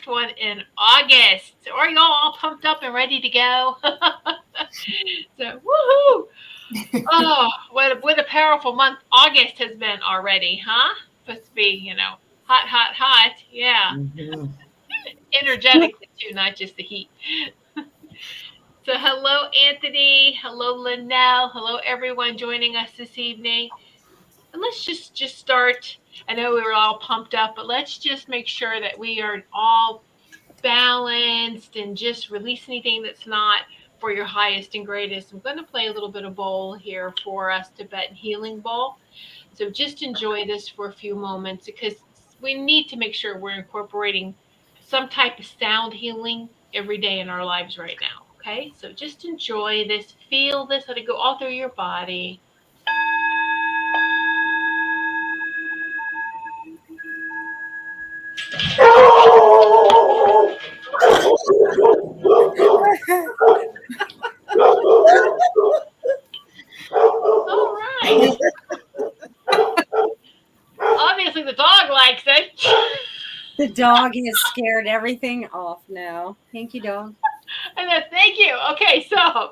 first one in August. So are y'all all pumped up and ready to go? So, woohoo! Oh, what a powerful month August has been already, huh? Supposed to be, hot, hot, hot. Yeah, Mm-hmm. energetically too, not just the heat. So, hello, Anthony. Hello, Linnell. Hello, everyone joining us this evening. And let's just start. I know we were all pumped up, but let's just make sure that we are all balanced and just release anything that's not for your highest and greatest. I'm going to play a little bit of bowl here for us, Tibetan Healing Bowl. So just enjoy this for a few moments because we need to make sure we're incorporating some type of sound healing every day in our lives right now. Okay, so just enjoy this, feel this, let it go all through your body. All right. Obviously, the dog likes it. The dog has scared everything off now. Thank you, dog. And then, thank you. Okay, so I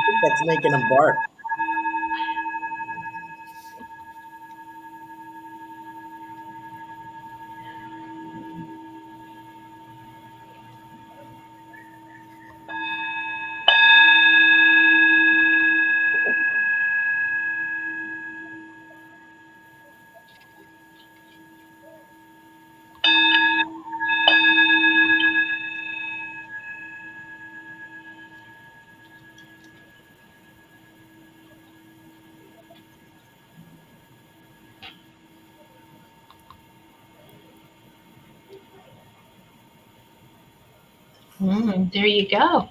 think that's making them bark. there you go.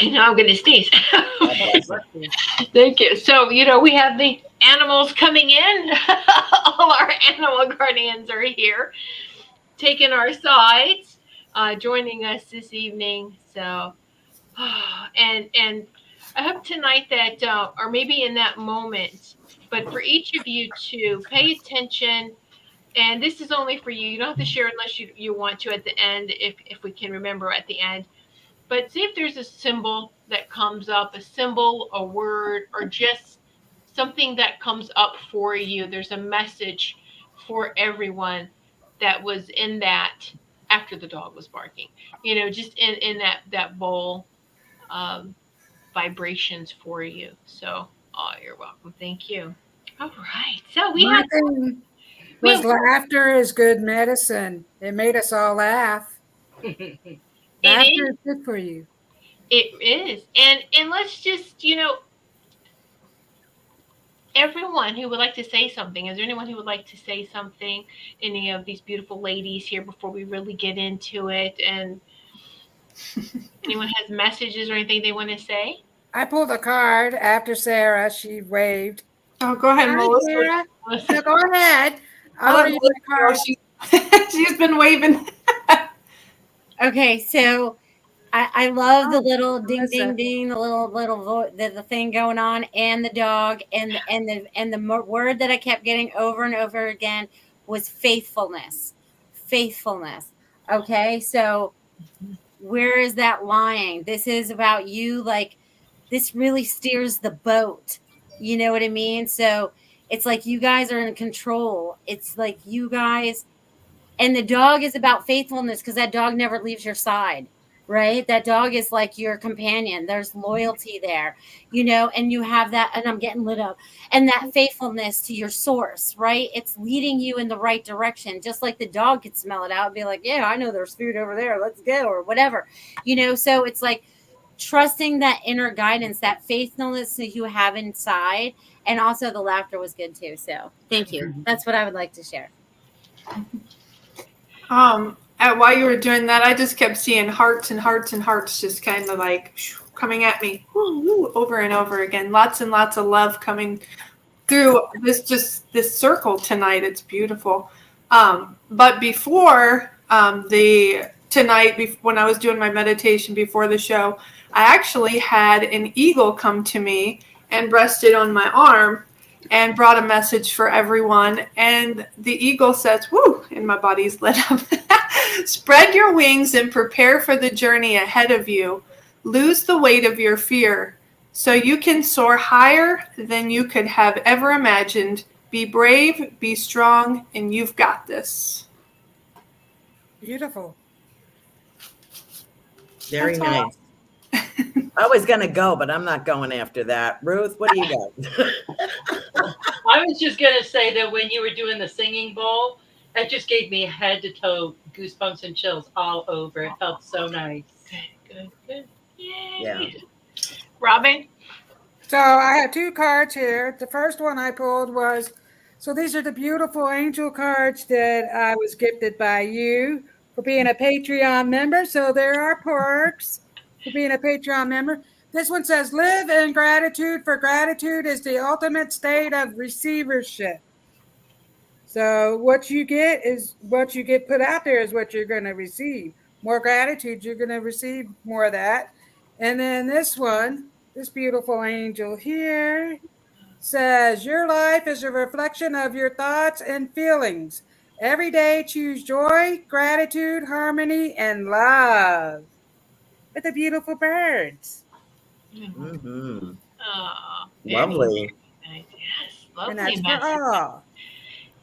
Now I'm going to sneeze. Thank you. So, we have the animals coming in. All our animal guardians are here, taking our sides, joining us this evening. So, and I hope tonight that, or maybe in that moment, but for each of you to pay attention. And this is only for you. You don't have to share unless you want to at the end, if we can remember at the end. But see if there's a symbol that comes up, a symbol, a word, or just something that comes up for you. There's a message for everyone that was in that after the dog was barking. Just in that bowl, um, vibrations for you. So, oh, you're welcome. Thank you. All right. So My thing we was have laughter is good medicine. It made us all laugh. Laughter is good for you. It is. And let's just, everyone who would like to say something. Is there anyone who would like to say something? Any of these beautiful ladies here before we really get into it? And anyone has messages or anything they want to say? I pulled a card after Sarah. She waved. Oh, go ahead, Hi, Melissa. Sarah. No, go ahead. I'll I'll let read Melissa my go. card. She's been waving. Okay, so I love the little ding Melissa. ding ding, the little the thing going on, and the dog, and the word that I kept getting over and over again was faithfulness, faithfulness. Okay, so where is that lying? This is about you. Like, this really steers the boat. You know what I mean? So it's like you guys are in control. It's like you guys, and the dog is about faithfulness because that dog never leaves your side, right? That dog is like your companion. There's loyalty there, and you have that, and I'm getting lit up, and that faithfulness to your source, right? It's leading you in the right direction. Just like the dog could smell it out and be like, yeah, I know there's food over there. Let's go, or whatever, so it's like trusting that inner guidance, that faithfulness that you have inside. And also the laughter was good too. So thank you. That's what I would like to share. While you were doing that, I just kept seeing hearts and hearts and hearts just kind of like coming at me over and over again. Lots and lots of love coming through this circle tonight. It's beautiful. But before Tonight, when I was doing my meditation before the show, I actually had an eagle come to me and rested on my arm and brought a message for everyone. And the eagle says, whoo, and my body's lit up. Spread your wings and prepare for the journey ahead of you. Lose the weight of your fear so you can soar higher than you could have ever imagined. Be brave, be strong, and you've got this. Beautiful. Very That's all. nice. I was going to go, but I'm not going after that. Ruth, what do you got? I was just going to say that when you were doing the singing bowl, that just gave me head to toe goosebumps and chills all over. It felt so nice. Good. Yay. Yeah. Robin? So I have two cards here. The first one I pulled was, so these are the beautiful angel cards that I was gifted by you for being a Patreon member. So there are perks for being a Patreon member. This one says, live in gratitude, for gratitude is the ultimate state of receivership. So what you get is what you get put out there is what you're going to receive. More gratitude, you're going to receive more of that. And then this one, this beautiful angel here says, your life is a reflection of your thoughts and feelings. Every day choose joy, gratitude, harmony, and love. With the beautiful birds. Mm-hmm. Oh, Lovely. nice. Yes, lovely And that's message. for all.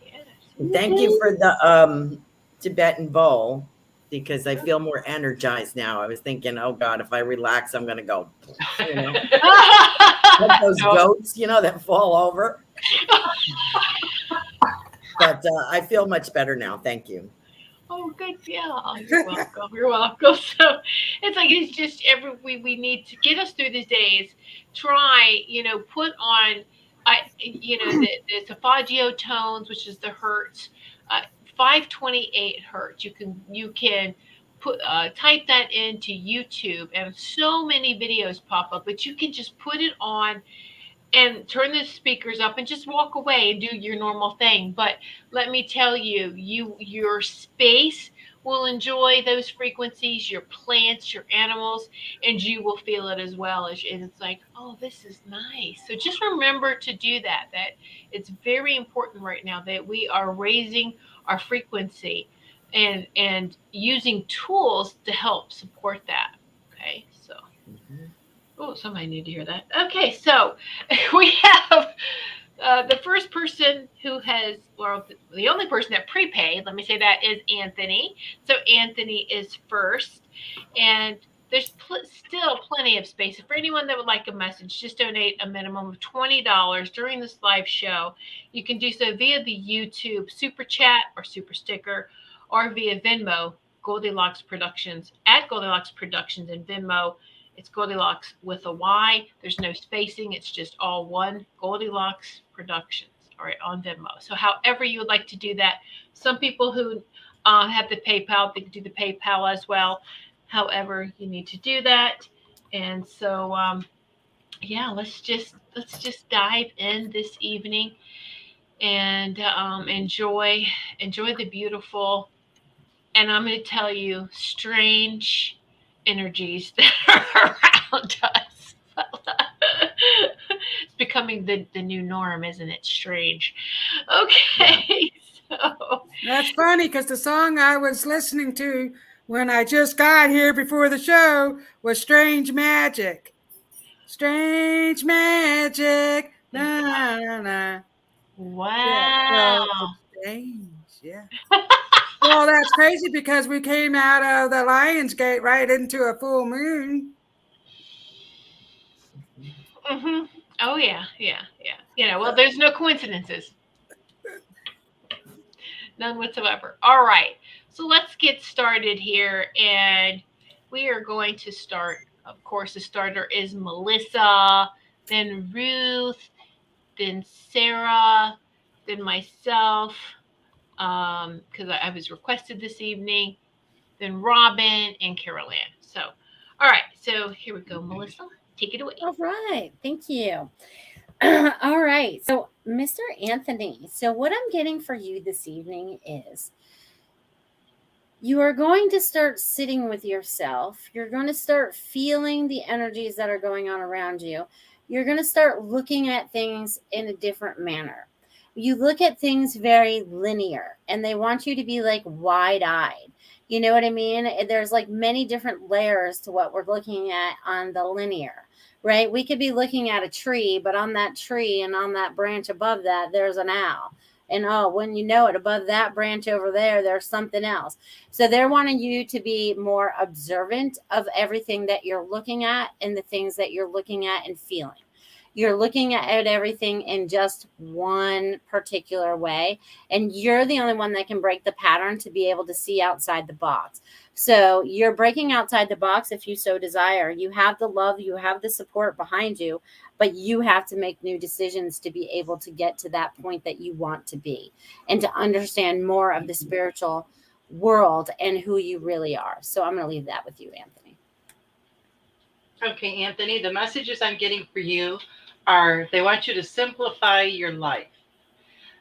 Yes. Thank you for the Tibetan bowl, because I feel more energized now. I was thinking, oh God, if I relax, I'm going to go, you know, like those goats, that fall over. But I feel much better now. Thank you. Oh, good. Yeah, you're welcome. You're welcome. So it's just we need to get us through these days. Try, put on, the Solfeggio tones, which is the hertz, 528 hertz. You can put type that into YouTube, and so many videos pop up. But you can just put it on and turn the speakers up and just walk away and do your normal thing. But let me tell you, your space will enjoy those frequencies, your plants, your animals, and you will feel it as well. And it's like, oh, this is nice. So just remember to do that. That it's very important right now that we are raising our frequency and using tools to help support that. Okay, so. Mm-hmm. Oh, somebody need to hear that. Okay, so we have the first person who has, well, the only person that prepaid, let me say that, is Anthony. So Anthony is first. And there's still plenty of space. For anyone that would like a message, just donate a minimum of $20 during this live show. You can do so via the YouTube Super Chat or Super Sticker, or via Venmo, Goldylocks Productions, at Goldylocks Productions in Venmo. It's Goldylocks with a Y. There's no spacing. It's just all one, Goldylocks Productions, all right, on Venmo. So however you would like to do that. Some people who have the PayPal, they can do the PayPal as well. However you need to do that. And so, yeah, let's just dive in this evening and enjoy the beautiful, and I'm going to tell you, strange energies that are around us. It's becoming the new norm, isn't it? Strange. Okay. Yeah. So That's funny because the song I was listening to when I just got here before the show was Strange Magic. Strange Magic. Na, na, na. Yeah, wow. so it's strange. Yeah. Well, that's crazy because we came out of the Lion's Gate right into a full moon. Mm-hmm. Oh yeah. Well, there's no coincidences. None whatsoever. All right. So let's get started here. And we are going to start. Of course, the starter is Melissa, then Ruth, then Sarah, then myself, because I was requested this evening, then Robin and Carol Ann. So, all right. So here we go. Melissa, take it away. All right. Thank you. All right. So, Mr. Anthony, so what I'm getting for you this evening is you are going to start sitting with yourself. You're going to start feeling the energies that are going on around you. You're going to start looking at things in a different manner. You look at things very linear, and they want you to be like wide eyed. You know what I mean? There's like many different layers to what we're looking at on the linear, right? We could be looking at a tree, but on that tree and on that branch above that, there's an owl. And oh, when you know it, above that branch over there, there's something else. So they're wanting you to be more observant of everything that you're looking at and the things that you're looking at and feeling. You're looking at everything in just one particular way, and you're the only one that can break the pattern to be able to see outside the box. So you're breaking outside the box if you so desire. You have the love, you have the support behind you, but you have to make new decisions to be able to get to that point that you want to be and to understand more of the spiritual world and who you really are. So I'm going to leave that with you, Anthony. Okay, Anthony, the messages I'm getting for you are they want you to simplify your life.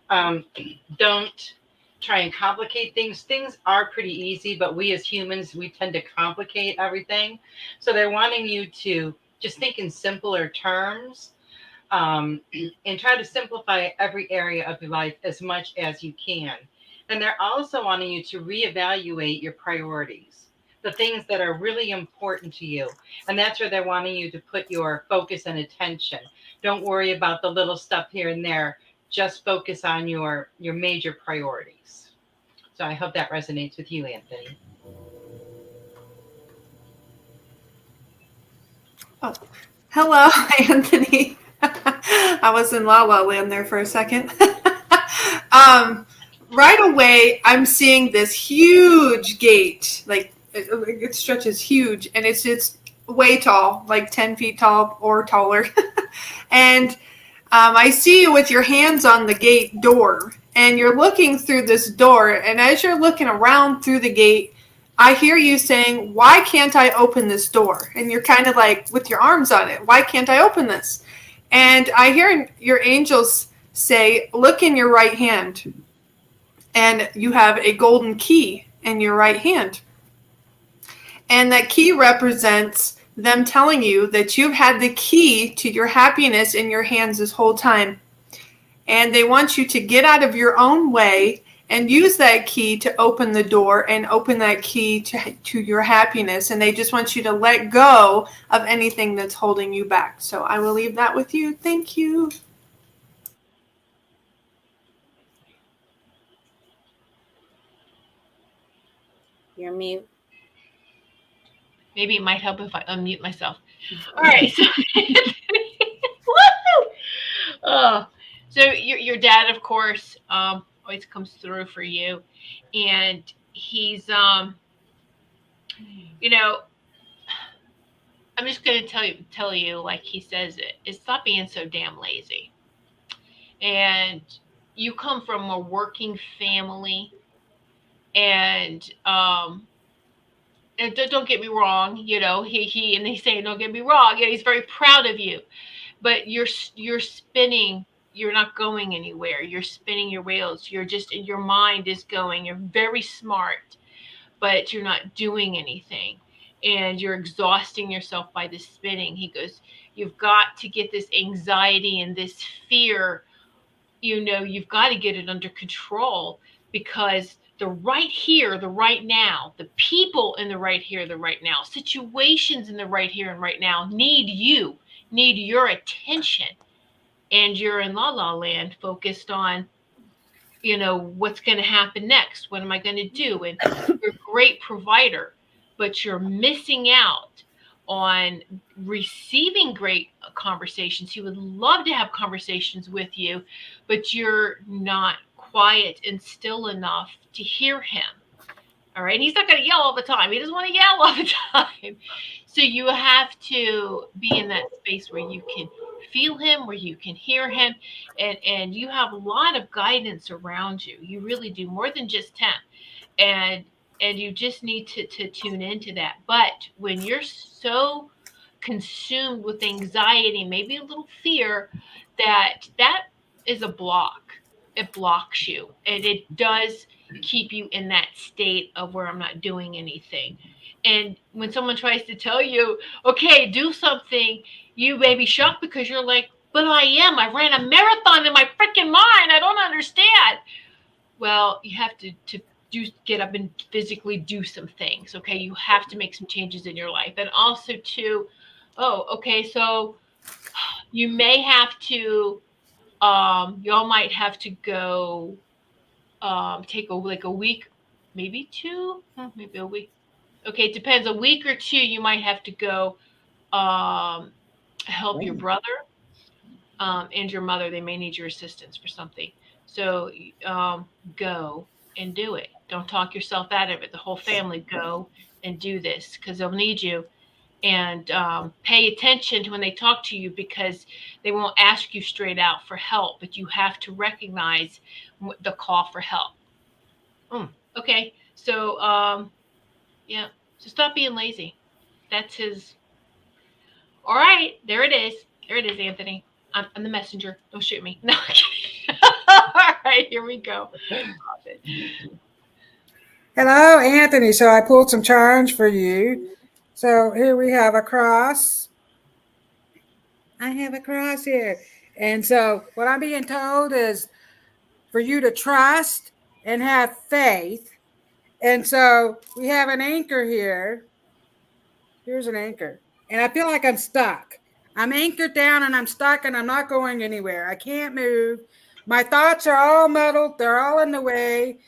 Um, don't try and complicate things. Things are pretty easy, but we as humans, we tend to complicate everything. So they're wanting you to just think in simpler terms, and try to simplify every area of your life as much as you can. And they're also wanting you to reevaluate your priorities, the things that are really important to you. And that's where they're wanting you to put your focus and attention. Don't worry about the little stuff here and there. Just focus on your major priorities. So I hope that resonates with you, Anthony. Oh, hello, Anthony. I was in La La Land there for a second. Right away, I'm seeing this huge gate. Like it stretches huge, and it's way tall, like 10 feet tall or taller. And I see you with your hands on the gate door, and you're looking through this door. And as you're looking around through the gate, I hear you saying, "Why can't I open this door?" And you're kind of like with your arms on it. "Why can't I open this?" And I hear your angels say, "Look in your right hand." And you have a golden key in your right hand. And that key represents them telling you that you've had the key to your happiness in your hands this whole time. And they want you to get out of your own way and use that key to open the door and open that key to your happiness. And they just want you to let go of anything that's holding you back. So I will leave that with you. Thank you. You're mute. Maybe it might help if I unmute myself. All right. So, woo! Oh, so your dad, of course, always comes through for you, and he's you know, I'm just gonna tell you like he says it is stop being so damn lazy. And you come from a working family, and don't get me wrong, he and they say don't get me wrong, he's very proud of you, but you're spinning. You're not going anywhere. You're spinning your wheels. You're just your mind is going. You're very smart, but you're not doing anything, and you're exhausting yourself by the spinning. He goes, you've got to get this anxiety and this fear. You've got to get it under control, because the right here, the right now, the people in the right here, the right now, situations in the right here and right now need your attention. And you're in La La Land focused on, what's going to happen next? What am I going to do? And you're a great provider, but you're missing out on receiving great conversations. He would love to have conversations with you, but you're not quiet and still enough to hear him. All right. He's not going to yell all the time. He doesn't want to yell all the time. So you have to be in that space where you can feel him, where you can hear him, and you have a lot of guidance around you. You really do, more than just him. And you just need to tune into that. But when you're so consumed with anxiety, maybe a little fear, that is a block. It blocks you, and it does keep you in that state of where I'm not doing anything. And when someone tries to tell you, okay, do something, you may be shocked because you're like, but I am. I ran a marathon in my freaking mind. I don't understand. Well, you have to do get up and physically do some things. Okay, you have to make some changes in your life, and also to, oh, okay, so you may have to, y'all might have to go, take a week, maybe two, maybe a week. Okay, it depends. A week or two, you might have to go, um, help your Oh, brother, and your mother. They may need your assistance for something. So, go and do it. Don't talk yourself out of it. The whole family go and do this because they'll need you. And pay attention to when they talk to you because they won't ask you straight out for help, but you have to recognize the call for help. Mm, okay, so yeah, so stop being lazy. That's his. All right, there it is. There it is, Anthony. I'm the messenger. Don't shoot me. No. All right, here we go. Hello, Anthony. So I pulled some charms for you. So here we have a cross. I have a cross here. And so what I'm being told is for you to trust and have faith. And so we have an anchor here. Here's an anchor. And I feel like I'm stuck. I'm anchored down and I'm stuck and I'm not going anywhere. I can't move. My thoughts are all muddled, they're all in the way.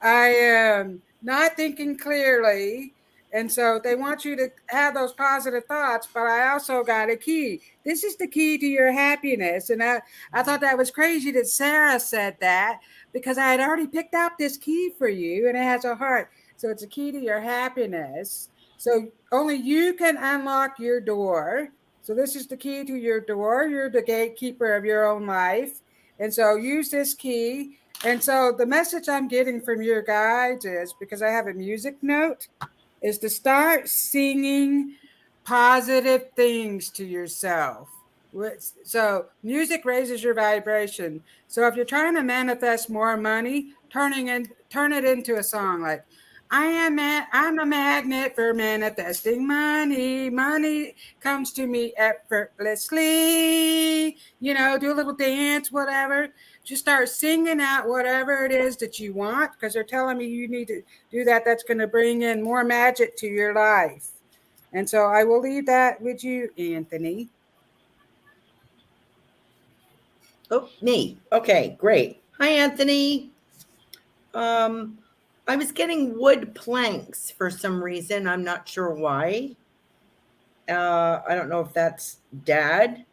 I am not thinking clearly. And so they want you to have those positive thoughts, but I also got a key. This is the key to your happiness. And I thought that was crazy that Sarah said that because I had already picked out this key for you and it has a heart. So it's a key to your happiness. So only you can unlock your door. So this is the key to your door. You're the gatekeeper of your own life. And so use this key. And so the message I'm getting from your guides is because I have a music note is to start singing positive things to yourself. So music raises your vibration. So if you're trying to manifest more money, turn it into a song like I'm a magnet for manifesting money. Money comes to me effortlessly. Do a little dance, whatever. Just start singing out whatever it is that you want because they're telling me you need to do that. That's going to bring in more magic to your life. And so I will leave that with you, Anthony. oh, me. Okay, great. Hi, Anthony. Um, I was getting wood planks for some reason. I'm not sure why. I don't know if that's dad.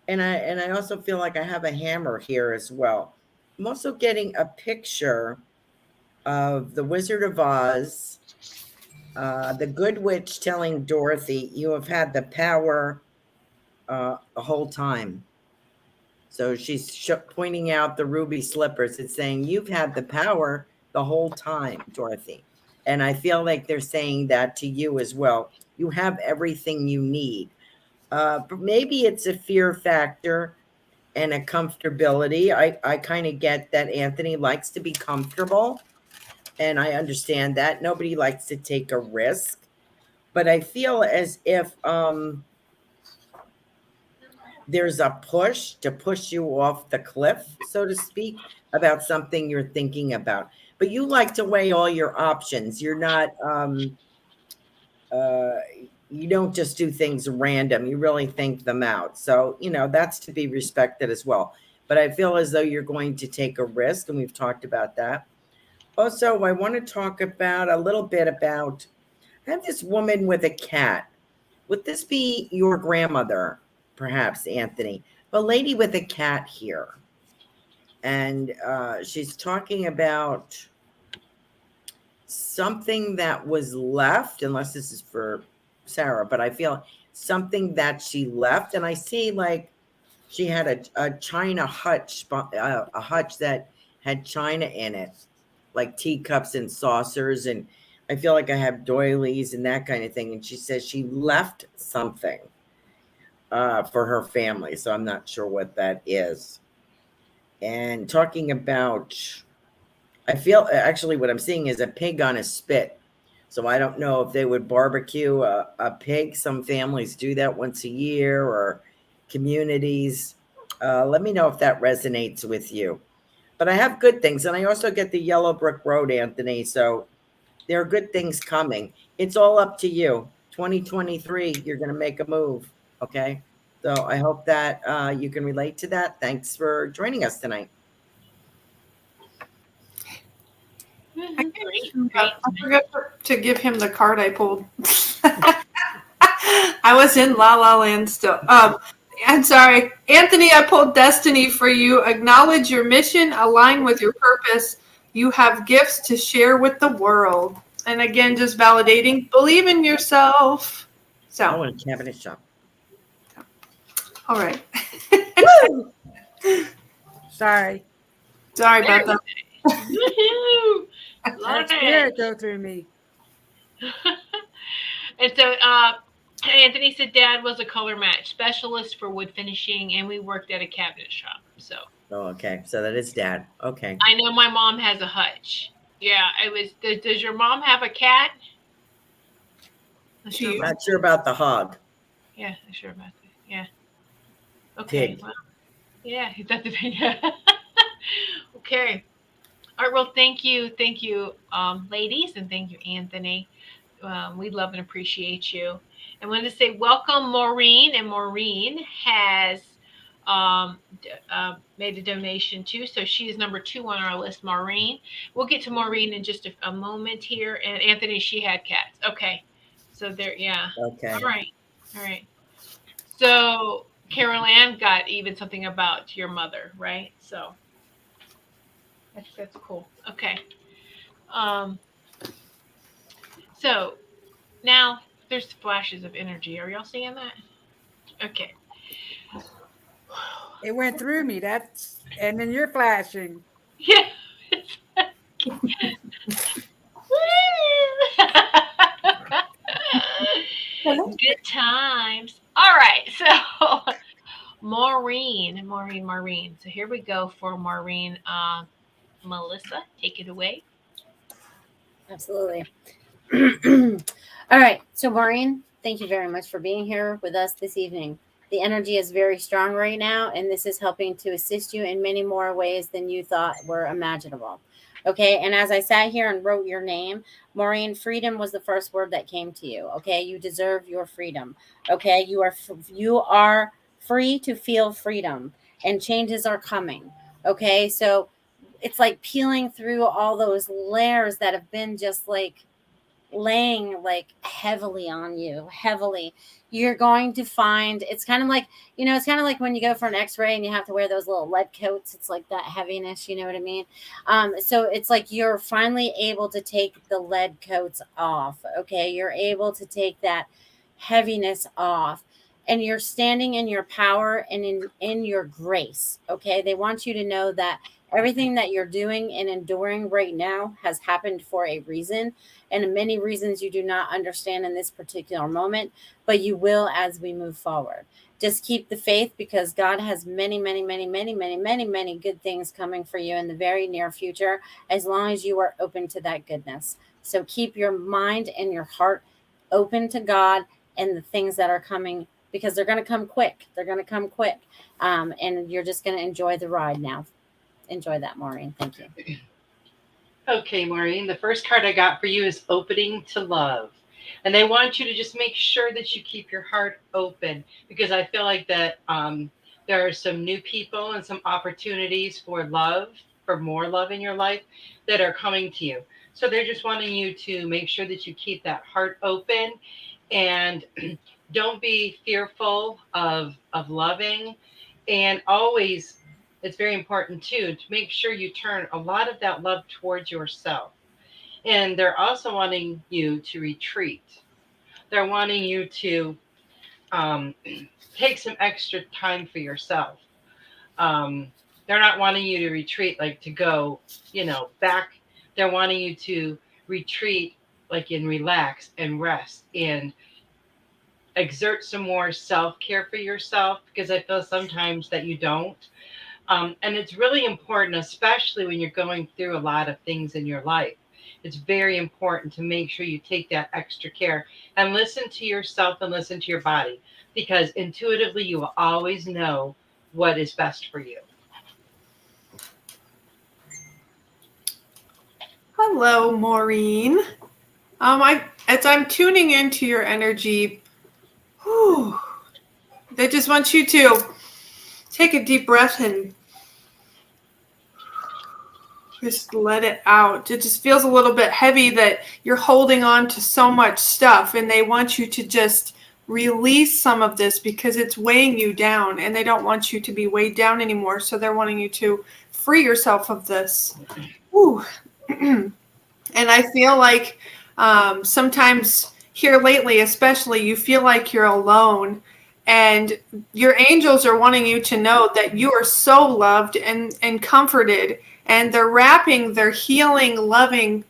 And I also feel like I have a hammer here as well. I'm also getting a picture of the Wizard of Oz, the Good Witch telling Dorothy, "You have had the power the whole time." So she's pointing out the ruby slippers. It's saying, "You've had the power the whole time, Dorothy." And I feel like they're saying that to you as well. You have everything you need. But maybe it's a fear factor and a comfortability. I kind of get that Anthony likes to be comfortable, and I understand that. Nobody likes to take a risk, but I feel as if there's a push to push you off the cliff, so to speak, about something you're thinking about. But you like to weigh all your options. You're not uh you don't just do things random. You really think them out. So, that's to be respected as well. But I feel as though you're going to take a risk, and we've talked about that. Also, I want to talk about a little bit about I have this woman with a cat. Would this be your grandmother, perhaps, Anthony? A lady with a cat here. And she's talking about something that was left, unless this is for Sarah, but I feel something that she left. And I see like she had a china hutch, a hutch that had china in it, like teacups and saucers. And I feel like I have doilies and that kind of thing. And she says she left something for her family. So I'm not sure what that is. And talking about I feel actually what I'm seeing is a pig on a spit. So I don't know if they would barbecue a pig. Some families do that once a year or communities. Let me know if that resonates with you. But I have good things. And I also get the yellow brick road, Anthony. So there are good things coming. It's all up to you. 2023, you're going to make a move. Okay. So I hope that you can relate to that. Thanks for joining us tonight. Great, I great. forgot to give him the card I pulled. I was in La La Land still. I'm sorry. Anthony, I pulled Destiny for you. Acknowledge your mission, align with your purpose. You have gifts to share with the world. And again, just validating, believe in yourself. Oh, So, in a cabinet shop. all right. Sorry. Sorry about that. Woohoo! Love That spirit it. go through me. And so Anthony said dad was a color match specialist for wood finishing, and we worked at a cabinet shop. So Oh, okay. So that is dad. Okay. I know my mom has a hutch. Yeah, it was. Does your mom have a cat? Not sure She- about Not sure about the hog. Yeah, not sure about that. Yeah. Okay. Pig. Well, yeah, that's the thing. Okay. All right. Well, thank you, ladies, and thank you, Anthony. We love and appreciate you. I wanted to say welcome, Maureen, and Maureen has made a donation too, so she is number 2 on our list. Maureen, we'll get to Maureen in just a moment here. And Anthony, she had cats. Okay, so there, yeah. Okay. All right. So Carol Ann got even something about your mother, right? So that's cool. Okay. Um, so now there's flashes of energy. Are y'all seeing that? Okay. It went through me. And then you're flashing. Yeah. Good times. All right. So Maureen. So here we go for Maureen. Melissa, take it away. Absolutely. All right. So, Maureen, thank you very much for being here with us this evening. The energy is very strong right now, and this is helping to assist you in many more ways than you thought were imaginable. Okay. And as I sat here and wrote your name, Maureen, freedom was the first word that came to you. Okay. You deserve your freedom. Okay. You are free to feel freedom, and changes are coming. Okay. So, it's like peeling through all those layers that have been just like laying like heavily on you, heavily. You're going to find it's kind of like, it's kind of like when you go for an x-ray and you have to wear those little lead coats. It's like that heaviness, you know what I mean? So it's like you're finally able to take the lead coats off. Okay, you're able to take that heaviness off, and you're standing in your power and in your grace. Okay, they want you to know that everything that you're doing and enduring right now has happened for a reason, and many reasons you do not understand in this particular moment, but you will as we move forward. Just keep the faith, because God has many, many, many, many, many, many, many good things coming for you in the very near future, as long as you are open to that goodness. So keep your mind and your heart open to God and the things that are coming, because they're going to come quick. They're going to come quick. And you're just going to enjoy the ride now. Enjoy that, Maureen. Thank you. Okay, Maureen, the first card I got for you is opening to love. And they want you to just make sure that you keep your heart open, because I feel like that there are some new people and some opportunities for love, for more love in your life that are coming to you. So they're just wanting you to make sure that you keep that heart open and don't be fearful of loving. And always, it's very important too to make sure you turn a lot of that love towards yourself. And they're also wanting you to retreat. They're wanting you to um, take some extra time for yourself. They're not wanting you to retreat like to go, back. They're wanting you to retreat like and relax and rest and exert some more self-care for yourself, because I feel sometimes that you don't. And it's really important, especially when you're going through a lot of things in your life. It's very important to make sure you take that extra care and listen to yourself and listen to your body, because intuitively you will always know what is best for you. Hello, Maureen. As I'm tuning into your energy, whew, I just want you to take a deep breath and just let it out. It just feels a little bit heavy that you're holding on to so much stuff, and they want you to just release some of this because it's weighing you down, and they don't want you to be weighed down anymore. So they're wanting you to free yourself of this. Whew. And I feel like sometimes here lately, especially, you feel like you're alone. And your angels are wanting you to know that you are so loved and comforted. And they're wrapping their healing, loving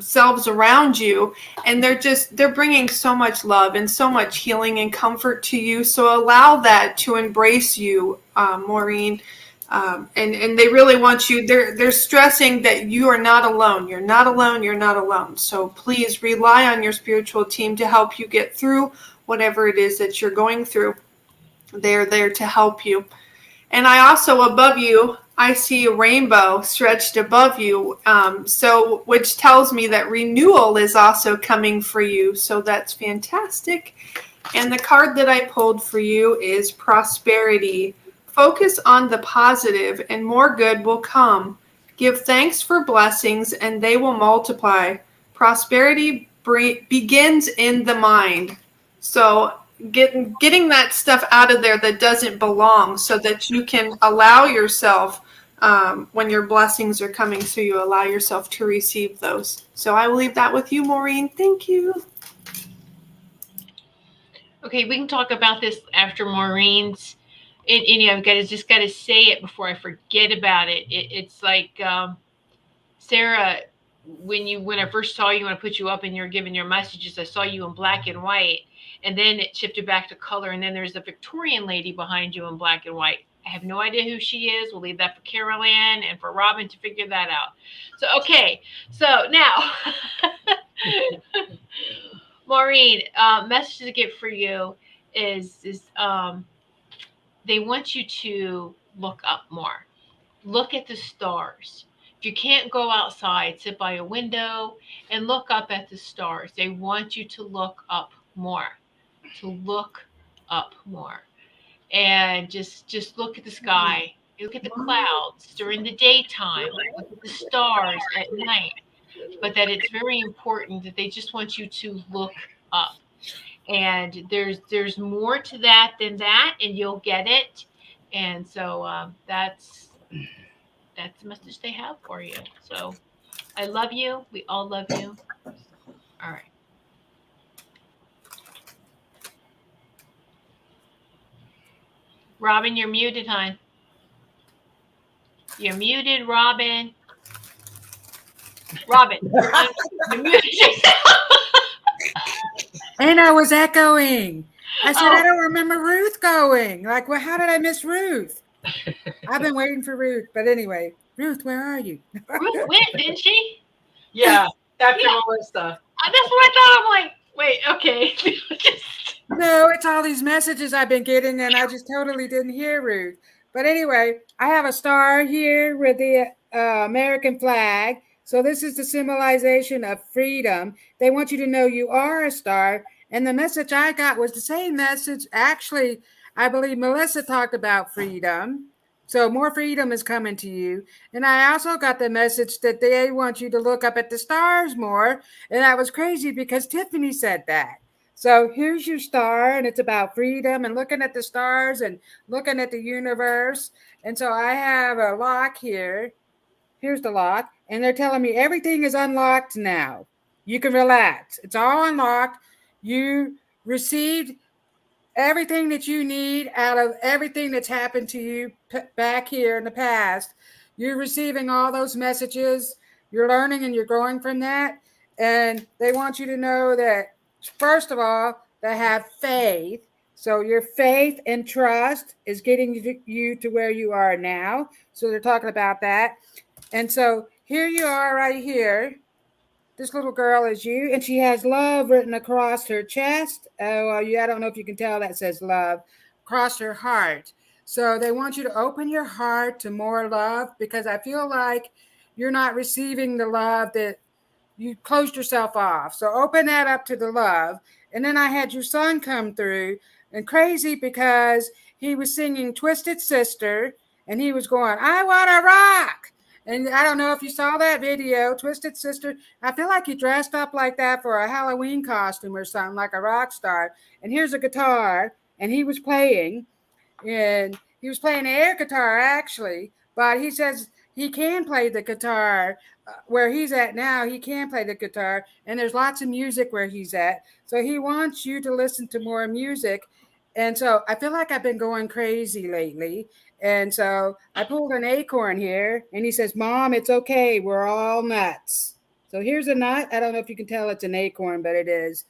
selves around you. And they're bringing so much love and so much healing and comfort to you. So allow that to embrace you, Maureen. And they really want you, they're stressing that you are not alone. You're not alone. You're not alone. So please rely on your spiritual team to help you get through whatever it is that you're going through. They're there to help you. And I also, above you, I see a rainbow stretched above you. Which tells me that renewal is also coming for you. So that's fantastic. And the card that I pulled for you is prosperity. Focus on the positive and more good will come. Give thanks for blessings and they will multiply. Prosperity begins in the mind. So getting that stuff out of there that doesn't belong so that you can allow yourself when your blessings are coming, so you allow yourself to receive those. So I will leave that with you, Maureen. Thank you. Okay, we can talk about this after Maureen's. I've just got to say it before I forget about it. It's like Sarah, when I first saw you, when I put you up and you're giving your messages, I saw you in black and white, and then it shifted back to color, and then there's a Victorian lady behind you in black and white. I have no idea who she is. We'll leave that for Carol Ann and for Robin to figure that out. So okay, so now. Maureen, message to get for you is they want you to look up more. Look at the stars. If you can't go outside, sit by a window and look up at the stars. They want you to look up more. To look up more. And just look at the sky. Look at the clouds during the daytime. Look at the stars at night. But that it's very important that they just want you to look up. And there's more to that than that, and you'll get it. And so that's the message they have for you. So I love you. We all love you. All right. Robin, you're muted, hon. You're muted, Robin. Robin, you're muted. And I was echoing. I said, I don't remember Ruth going. Like, well, how did I miss Ruth? I've been waiting for Ruth. But anyway, Ruth, where are you? Ruth went, didn't she? Yeah, after Melissa. That's what I thought. I'm like, wait, okay. No, it's all these messages I've been getting, and I just totally didn't hear Ruth. But anyway, I have a star here with the American flag. So this is the symbolization of freedom. They want you to know you are a star. And the message I got was the same message. Actually, I believe Melissa talked about freedom. So more freedom is coming to you. And I also got the message that they want you to look up at the stars more. And that was crazy because Tiffany said that. So here's your star, and it's about freedom and looking at the stars and looking at the universe. And so I have a lock here. Here's the lock. And they're telling me everything is unlocked now. You can relax. It's all unlocked. You received everything that you need out of everything that's happened to you back here in the past. You're receiving all those messages. You're learning and you're growing from that. And they want you to know that, first of all, to have faith, So your faith and trust is getting you to where you are now. So they're talking about that. And so here you are right here. This little girl is you, and she has love written across her chest. Oh, I don't know if you can tell that says love across her heart. So they want you to open your heart to more love, because I feel like you're not receiving the love that you closed yourself off. So open that up to the love. And then I had your son come through, and crazy because he was singing Twisted Sister, and he was going, I want to rock. And I don't know if you saw that video, Twisted Sister. I feel like he dressed up like that for a Halloween costume or something, like a rock star. And here's a guitar, and he was playing, and he was playing air guitar actually, but he says he can play the guitar where he's at now. He can play the guitar, and there's lots of music where he's at. So he wants you to listen to more music. And so I feel like I've been going crazy lately. And so I pulled an acorn here, and he says, Mom, it's okay. We're all nuts. So here's a nut. I don't know if you can tell it's an acorn, but it is.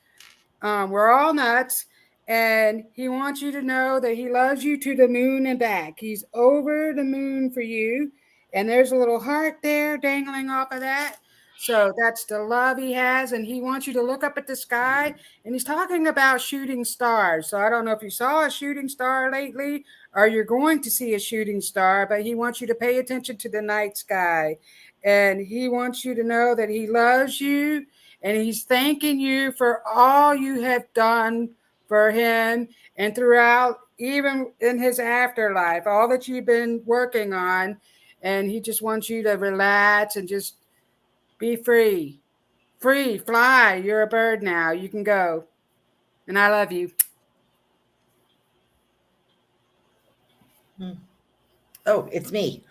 We're all nuts. And he wants you to know that he loves you to the moon and back. He's over the moon for you. And there's a little heart there dangling off of that. So that's the love he has. And he wants you to look up at the sky. And he's talking about shooting stars. So I don't know if you saw a shooting star lately, or you're going to see a shooting star, but he wants you to pay attention to the night sky. And he wants you to know that he loves you, and he's thanking you for all you have done for him, and throughout, even in his afterlife, all that you've been working on. And he just wants you to relax and just be free. Free, fly. You're a bird now. You can go. And I love you. Oh, it's me.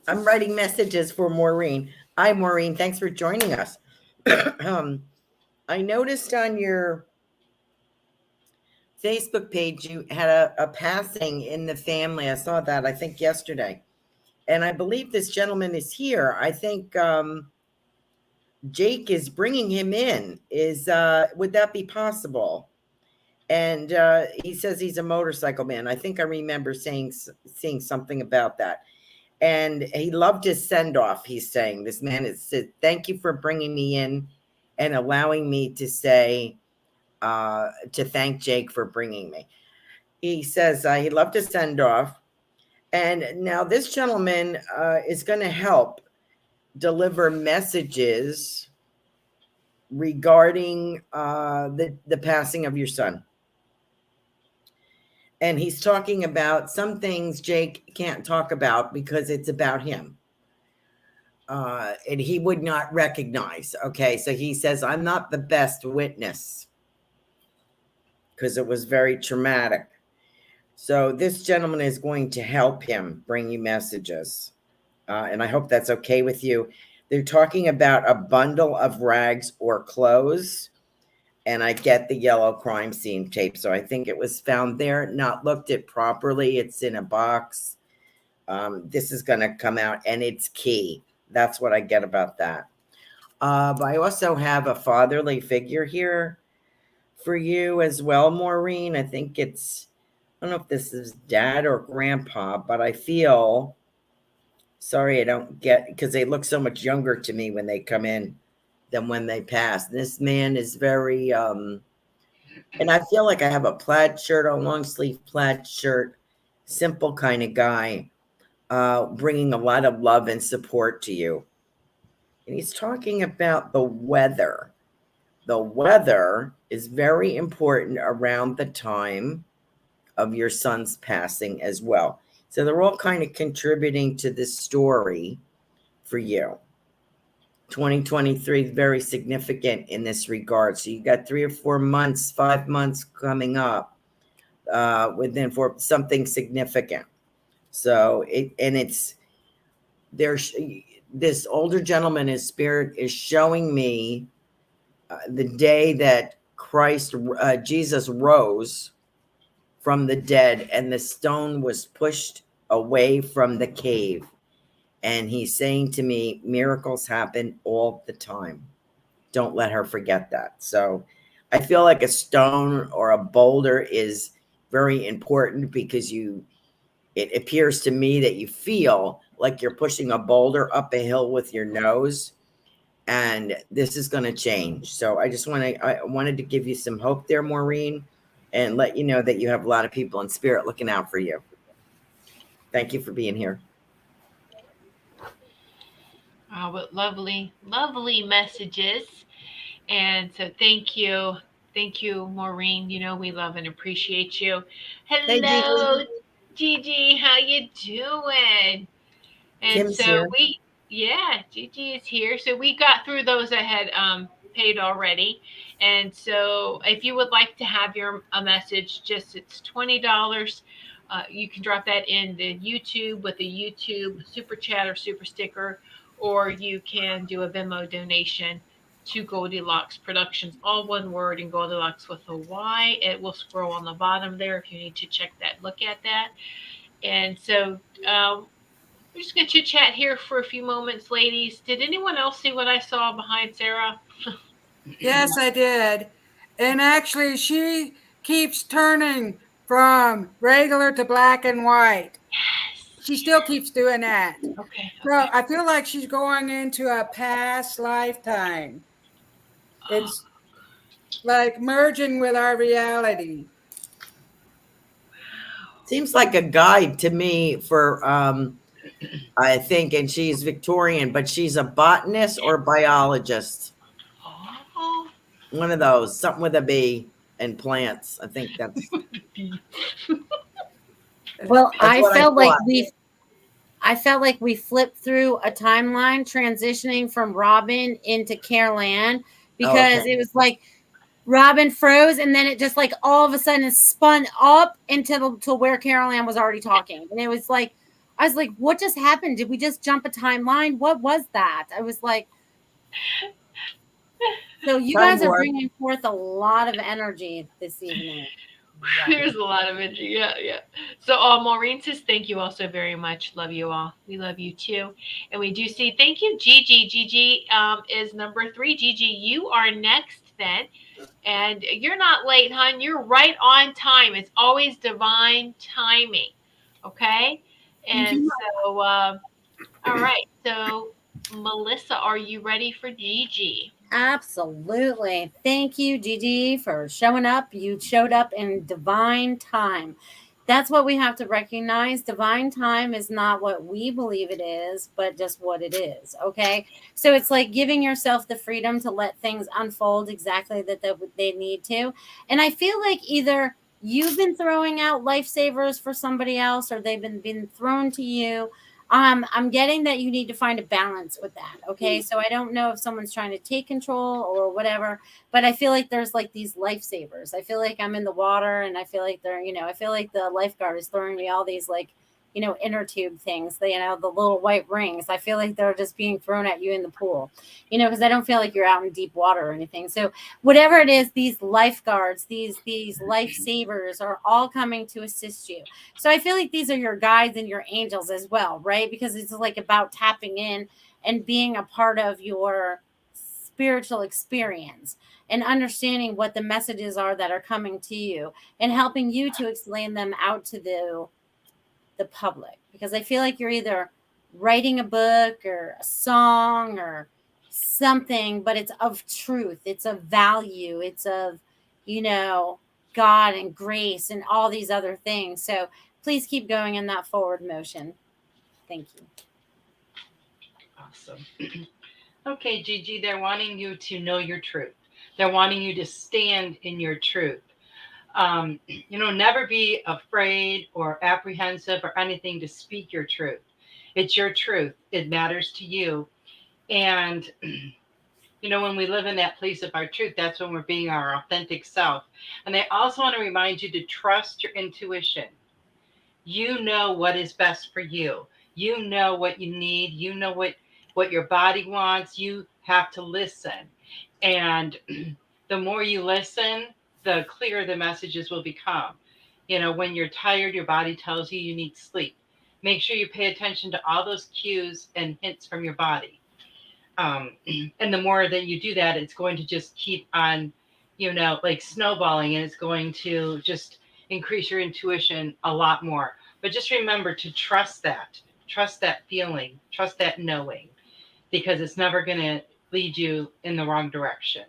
I'm writing messages for Maureen. Hi, Maureen. Thanks for joining us. I noticed on your Facebook page you had a passing in the family. I saw that, I think, yesterday. And I believe this gentleman is here. I think Jake is bringing him in. Would that be possible? And he says he's a motorcycle man. I think I remember seeing something about that. And he loved his send-off, he's saying. This man has said, thank you for bringing me in and allowing me to say, to thank Jake for bringing me. He says he loved his send-off. And now this gentleman is going to help deliver messages regarding the passing of your son. And he's talking about some things Jake can't talk about because it's about him. And he would not recognize. Okay, so he says, I'm not the best witness because it was very traumatic. So this gentleman is going to help him bring you messages. And I hope that's okay with you. They're talking about a bundle of rags or clothes. And I get the yellow crime scene tape. So I think it was found there, not looked at properly. It's in a box. This is going to come out, and it's key. That's what I get about that. But I also have a fatherly figure here for you as well, Maureen. I think it's, I don't know if this is dad or grandpa, but I feel, sorry, I don't get, because they look so much younger to me when they come in than when they pass. This man is very, and I feel like I have a plaid shirt, a long sleeve plaid shirt, simple kind of guy, bringing a lot of love and support to you. And he's talking about the weather. The weather is very important around the time of your son's passing as well. So they're all kind of contributing to this story for you. 2023 is very significant in this regard. So you got 3 or 4 months, 5 months coming up within for something significant. So there's this older gentleman, his spirit is showing me the day that Jesus rose from the dead, and the stone was pushed away from the cave. And he's saying to me, miracles happen all the time. Don't let her forget that. So I feel like a stone or a boulder is very important because it appears to me that you feel like you're pushing a boulder up a hill with your nose, and this is going to change. So I wanted to give you some hope there, Maureen, and let you know that you have a lot of people in spirit looking out for you. Thank you for being here. Oh, what lovely, lovely messages. And so thank you, Maureen. You know we love and appreciate you. Hey, Gigi. Hello, Gigi. How you doing? And Kim's so here. yeah, Gigi is here. So we got through those that had paid already. And so if you would like to have your a message, just it's $20. You can drop that in the YouTube with a YouTube super chat or super sticker, or you can do a Venmo donation to Goldylocks Productions, all one word, and Goldylocks with a Y. It will scroll on the bottom there if you need to check that, look at that. And so we're just going to chit chat here for a few moments, ladies. Did anyone else see what I saw behind Sarah? Yes, I did. And actually, she keeps turning from regular to black and white. Yes. She still keeps doing that. Okay. So Okay. I feel like she's going into a past lifetime. Oh, It's like merging with our reality. Seems like a guide to me for I think, and she's Victorian, but she's a botanist or biologist. oh. One of those, something with a B and plants. I think Well, that's what I thought. I felt like we flipped through a timeline transitioning from Robin into Carol Ann, Oh, okay. because it was like Robin froze and then it just like all of a sudden spun up to where Carol Ann was already talking. And it was like, I was like, what just happened? Did we just jump a timeline? What was that? I was like, so you Time guys are warp. bringing forth a lot of energy this evening. There's a lot of energy. Yeah, yeah. So, Maureen says, thank you all so very much. Love you all. We love you too. And we do see, thank you, Gigi. Gigi is number 3. Gigi, you are next then. And you're not late, hon. You're right on time. It's always divine timing. Okay? And so, all right. So, Melissa, are you ready for Gigi? Absolutely. Thank you, Gigi, for showing up. You showed up in divine time. That's what we have to recognize. Divine time is not what we believe it is, but just what it is. Okay. So it's like giving yourself the freedom to let things unfold exactly that they need to. And I feel like either you've been throwing out lifesavers for somebody else or they've been thrown to you. I'm getting that you need to find a balance with that. Okay. So I don't know if someone's trying to take control or whatever, but I feel like there's like these lifesavers. I feel like I'm in the water and I feel like I feel like the lifeguard is throwing me all these like, inner tube things, the little white rings. I feel like they're just being thrown at you in the pool, because I don't feel like you're out in deep water or anything. So whatever it is, these lifeguards, these lifesavers are all coming to assist you. So I feel like these are your guides and your angels as well, right? Because it's like about tapping in and being a part of your spiritual experience and understanding what the messages are that are coming to you and helping you to explain them out to the public. Because I feel like you're either writing a book or a song or something, but it's of truth, it's of value, it's of God and grace and all these other things. So please keep going in that forward motion. Thank you. Awesome. Okay, Gigi, they're wanting you to know your truth. They're wanting you to stand in your truth. Never be afraid or apprehensive or anything to speak your truth. It's your truth. It matters to you. And, when we live in that place of our truth, that's when we're being our authentic self. And they also want to remind you to trust your intuition. You know what is best for you. You know what you need. You know what your body wants. You have to listen. And the more you listen, the clearer the messages will become. When you're tired, your body tells you need sleep. Make sure you pay attention to all those cues and hints from your body. And the more that you do that, it's going to just keep on like snowballing, and it's going to just increase your intuition a lot more. But just remember to trust that feeling, trust that knowing, because it's never going to lead you in the wrong direction.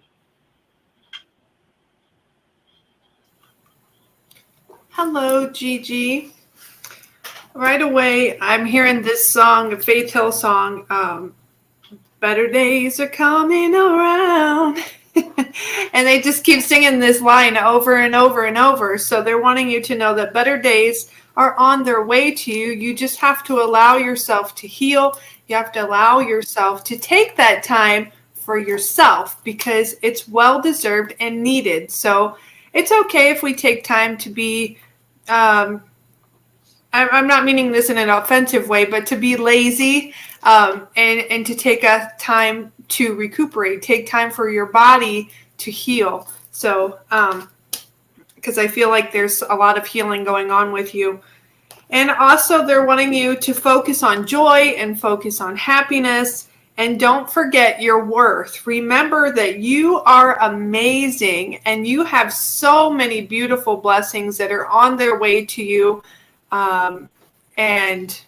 Hello, Gigi. Right away, I'm hearing this song, a Faith Hill song. Better days are coming around. And they just keep singing this line over and over and over. So they're wanting you to know that better days are on their way to you. You just have to allow yourself to heal. You have to allow yourself to take that time for yourself because it's well deserved and needed. So it's okay if we take time to be, I'm not meaning this in an offensive way, but to be lazy and to take a time to recuperate, take time for your body to heal. So, because I feel like there's a lot of healing going on with you. And also they're wanting you to focus on joy and focus on happiness. And don't forget your worth. Remember that you are amazing and you have so many beautiful blessings that are on their way to you. And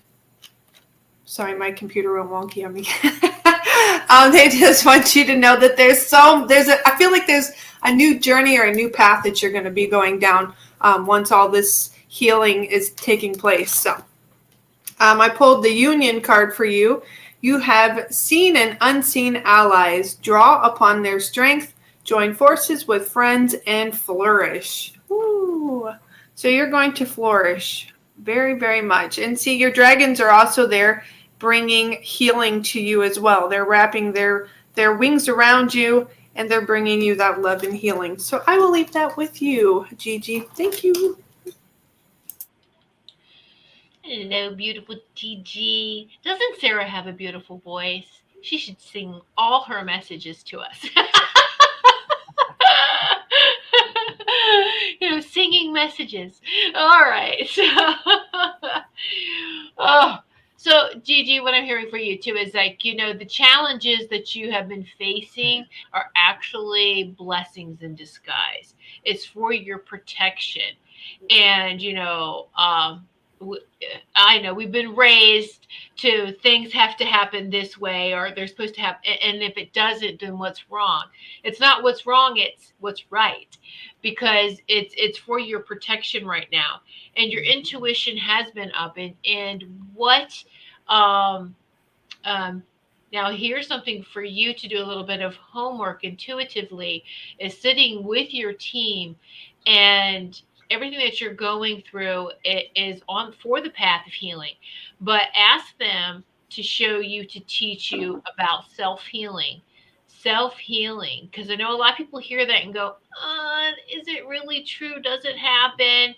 sorry, my computer went wonky on me. They just want you to know that I feel like there's a new journey or a new path that you're going to be going down once all this healing is taking place. So I pulled the Union card for you. You have seen and unseen allies. Draw upon their strength, join forces with friends, and flourish. Ooh. So you're going to flourish very, very much. And see, your dragons are also there bringing healing to you as well. They're wrapping their wings around you, and they're bringing you that love and healing. So I will leave that with you, Gigi. Thank you. Hello, beautiful Gigi. Doesn't Sarah have a beautiful voice? She should sing all her messages to us. Singing messages. All right. Oh, so Gigi, what I'm hearing for you too is like, the challenges that you have been facing are actually blessings in disguise. It's for your protection. And, I know we've been raised to things have to happen this way or they're supposed to happen. And if it doesn't, then what's wrong? It's not what's wrong, it's what's right, because it's for your protection right now. And your intuition has been up. And what, um, um, now here's something for you to do a little bit of homework intuitively is sitting with your team, and everything that you're going through is on for the path of healing, but ask them to show you, to teach you about self-healing, because I know a lot of people hear that and go, is it really true? Does it happen?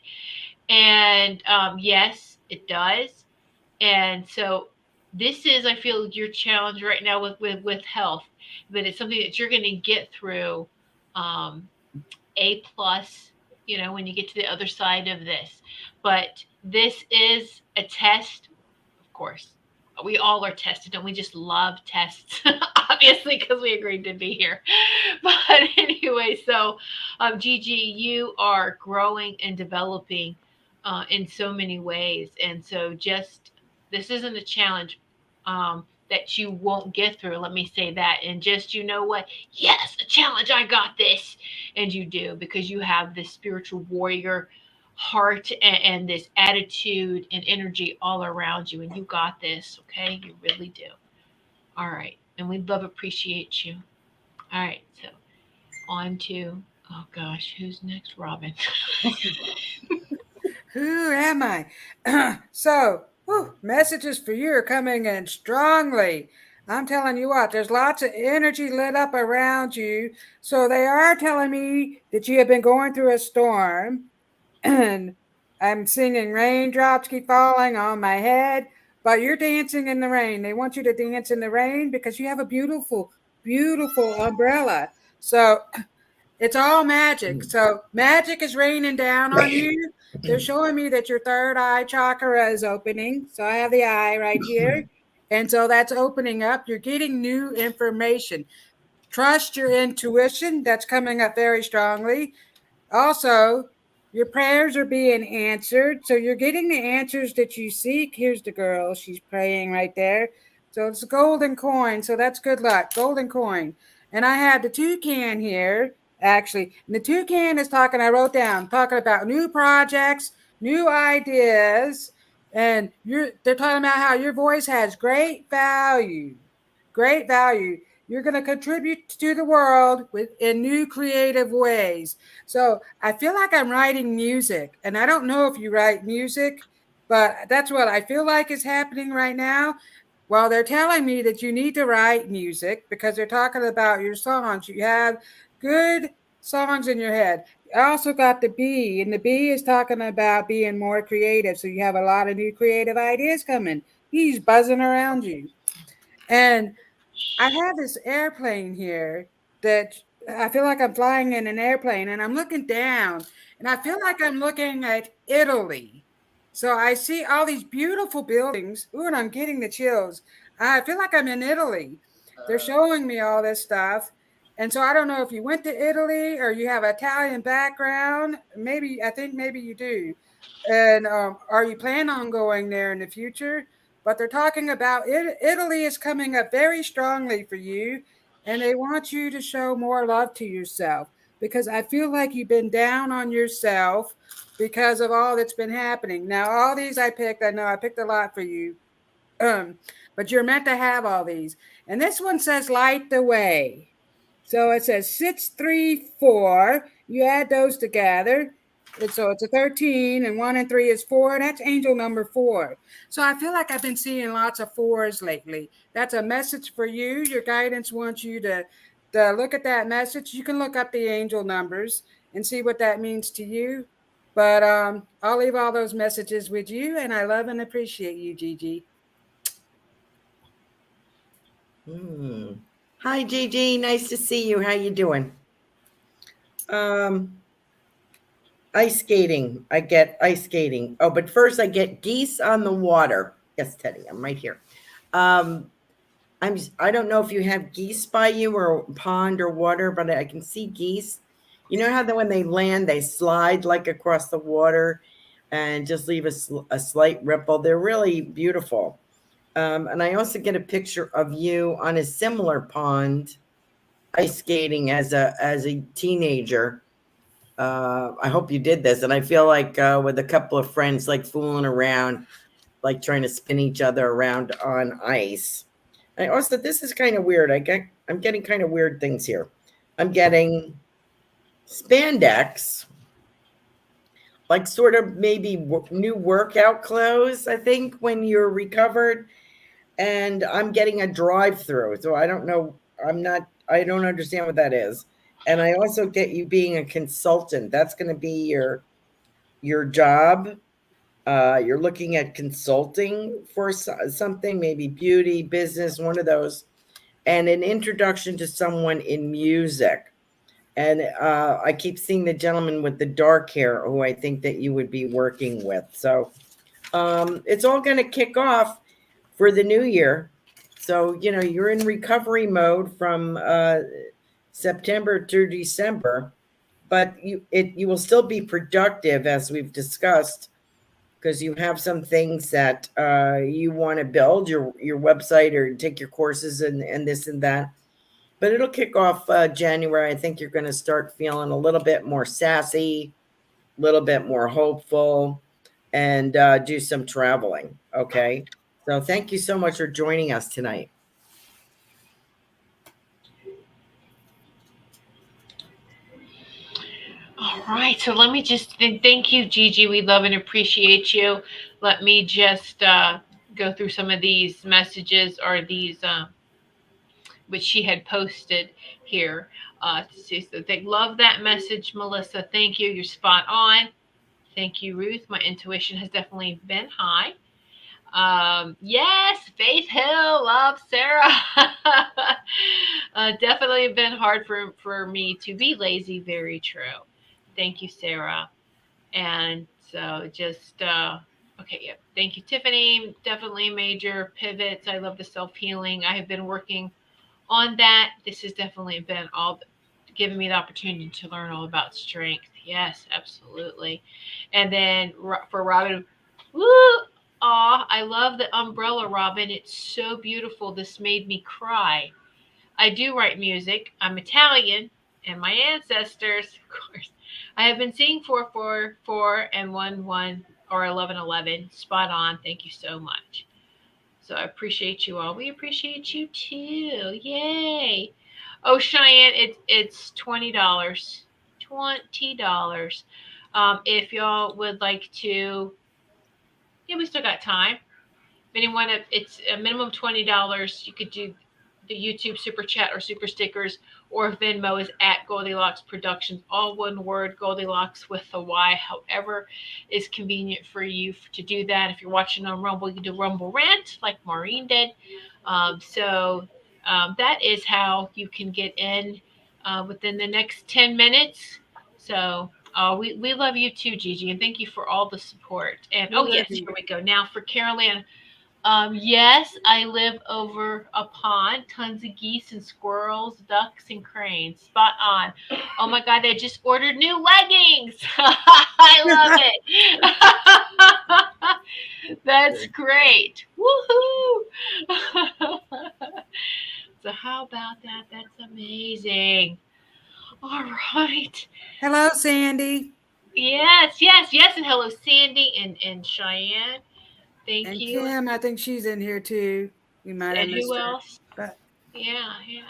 And yes, it does. And so this is, I feel, your challenge right now with health, but it's something that you're going to get through. A plus, when you get to the other side of this. But this is a test, of course. We all are tested, and we just love tests, obviously, because we agreed to be here. But anyway, so Gigi, you are growing and developing in so many ways. And so this isn't a challenge that you won't get through. Let me say that. And just, what? Yes, a challenge. I got this. And you do, because you have this spiritual warrior heart and this attitude and energy all around you. And you got this. Okay. You really do. All right. And we love, appreciate you. All right. So on to, oh gosh, who's next? Robin. Who am I? So, messages for you are coming in strongly. I'm telling you what, there's lots of energy lit up around you. So they are telling me that you have been going through a storm. And I'm singing raindrops keep falling on my head, but you're dancing in the rain. They want you to dance in the rain because you have a beautiful, beautiful umbrella. So it's all magic. So magic is raining down on you. They're showing me that your third eye chakra is opening. So I have the eye right here. And so that's opening up. You're getting new information. Trust your intuition. That's coming up very strongly. Also, your prayers are being answered. So you're getting the answers that you seek. Here's the girl. She's praying right there. So it's a golden coin. So that's good luck. Golden coin. And I have the toucan here, actually. And the toucan is talking, I wrote down, talking about new projects, new ideas. And they're talking about how your voice has great value. Great value. You're going to contribute to the world in new creative ways. So I feel like I'm writing music, and I don't know if you write music, but that's what I feel like is happening right now. Well, they're telling me that you need to write music because they're talking about your songs. You have good songs in your head. I also got the bee, and the bee is talking about being more creative. So you have a lot of new creative ideas coming. He's buzzing around you. And I have this airplane here that I feel like I'm flying in an airplane and I'm looking down and I feel like I'm looking at Italy. So I see all these beautiful buildings. Ooh, and I'm getting the chills. I feel like I'm in Italy. They're showing me all this stuff. And so I don't know if you went to Italy or you have an Italian background. Maybe, I think maybe you do. And are you planning on going there in the future? But they're talking about Italy is coming up very strongly for you, and they want you to show more love to yourself because I feel like you've been down on yourself because of all that's been happening. Now, all these I picked, I know I picked a lot for you, um, but you're meant to have all these. And this one says light the way. So it says 634. You add those together. So it's a 13, and 1 and 3 is 4. That's angel number 4. So I feel like I've been seeing lots of 4s lately. That's a message for you. Your guidance wants you to look at that message. You can look up the angel numbers and see what that means to you. But I'll leave all those messages with you, and I love and appreciate you, Gigi. Hmm. Hi, Gigi. Nice to see you. How you doing? Um, Ice skating. I get ice skating. Oh, but first I get geese on the water. Yes, Teddy, I'm right here. Um, I don't know if you have geese by you or pond or water, but I can see geese. You know how that when they land, they slide like across the water and just leave a slight ripple. They're really beautiful. And I also get a picture of you on a similar pond ice skating as a teenager. I hope you did this, and I feel like with a couple of friends, like fooling around, like trying to spin each other around on ice. I also, this is kind of weird. I'm getting kind of weird things here. I'm getting spandex, like sort of maybe new workout clothes. I think when you're recovered, and I'm getting a drive-through. So I don't know. I don't understand what that is. And I also get you being a consultant. That's going to be your job. You're looking at consulting for something, maybe beauty, business, one of those, and an introduction to someone in music. And I keep seeing the gentleman with the dark hair who I think that you would be working with. So it's all going to kick off for the new year. So, you're in recovery mode from September to December, but you will still be productive as we've discussed because you have some things that you want to build your website or take your courses and this and that. But it'll kick off January. I think you're going to start feeling a little bit more sassy, a little bit more hopeful, and do some traveling. Okay. So thank you so much for joining us tonight. All right, so let me just thank you, Gigi. We love and appreciate you. Let me just go through some of these messages or these which she had posted here. To see, so they love that message, Melissa. Thank you. You're spot on. Thank you, Ruth. My intuition has definitely been high. Yes, Faith Hill, love Sarah. Definitely been hard for me to be lazy. Very true. Thank you, Sarah. And so just okay, yeah. Thank you, Tiffany. Definitely major pivots. I love the self healing. I have been working on that. This has definitely been all giving me the opportunity to learn all about strength. Yes, absolutely. And then for Robin, woo, aw, I love the umbrella, Robin. It's so beautiful. This made me cry. I do write music. I'm Italian, and my ancestors, of course. I have been seeing 444 and 11 or 1111. Spot on. Thank you so much. So I appreciate you all. We appreciate you too. Yay. Oh, Cheyenne, it's $20. $20. If y'all would like to, yeah, we still got time. If anyone, it's a minimum $20. You could do the YouTube super chat or super stickers, or Venmo is at Goldylocks Productions, all one word, Goldylocks with a Y. However, is convenient for you to do that. If you're watching on Rumble, you can do Rumble Rant like Maureen did. That is how you can get in within the next 10 minutes. So we love you too, Gigi, and thank you for all the support. And We oh love yes, you. here we go. Now for Carolyn. Yes, I live over a pond. Tons of geese and squirrels, ducks and cranes. Spot on. Oh my God, I just ordered new leggings. I love it. That's great. Woohoo. So how about that? That's amazing. All right. Hello, Sandy. Yes, yes, yes. And hello, Sandy and Cheyenne. Thank And you. Kim, I think she's in here too. We might have And who missed her. else? But Yeah, yeah.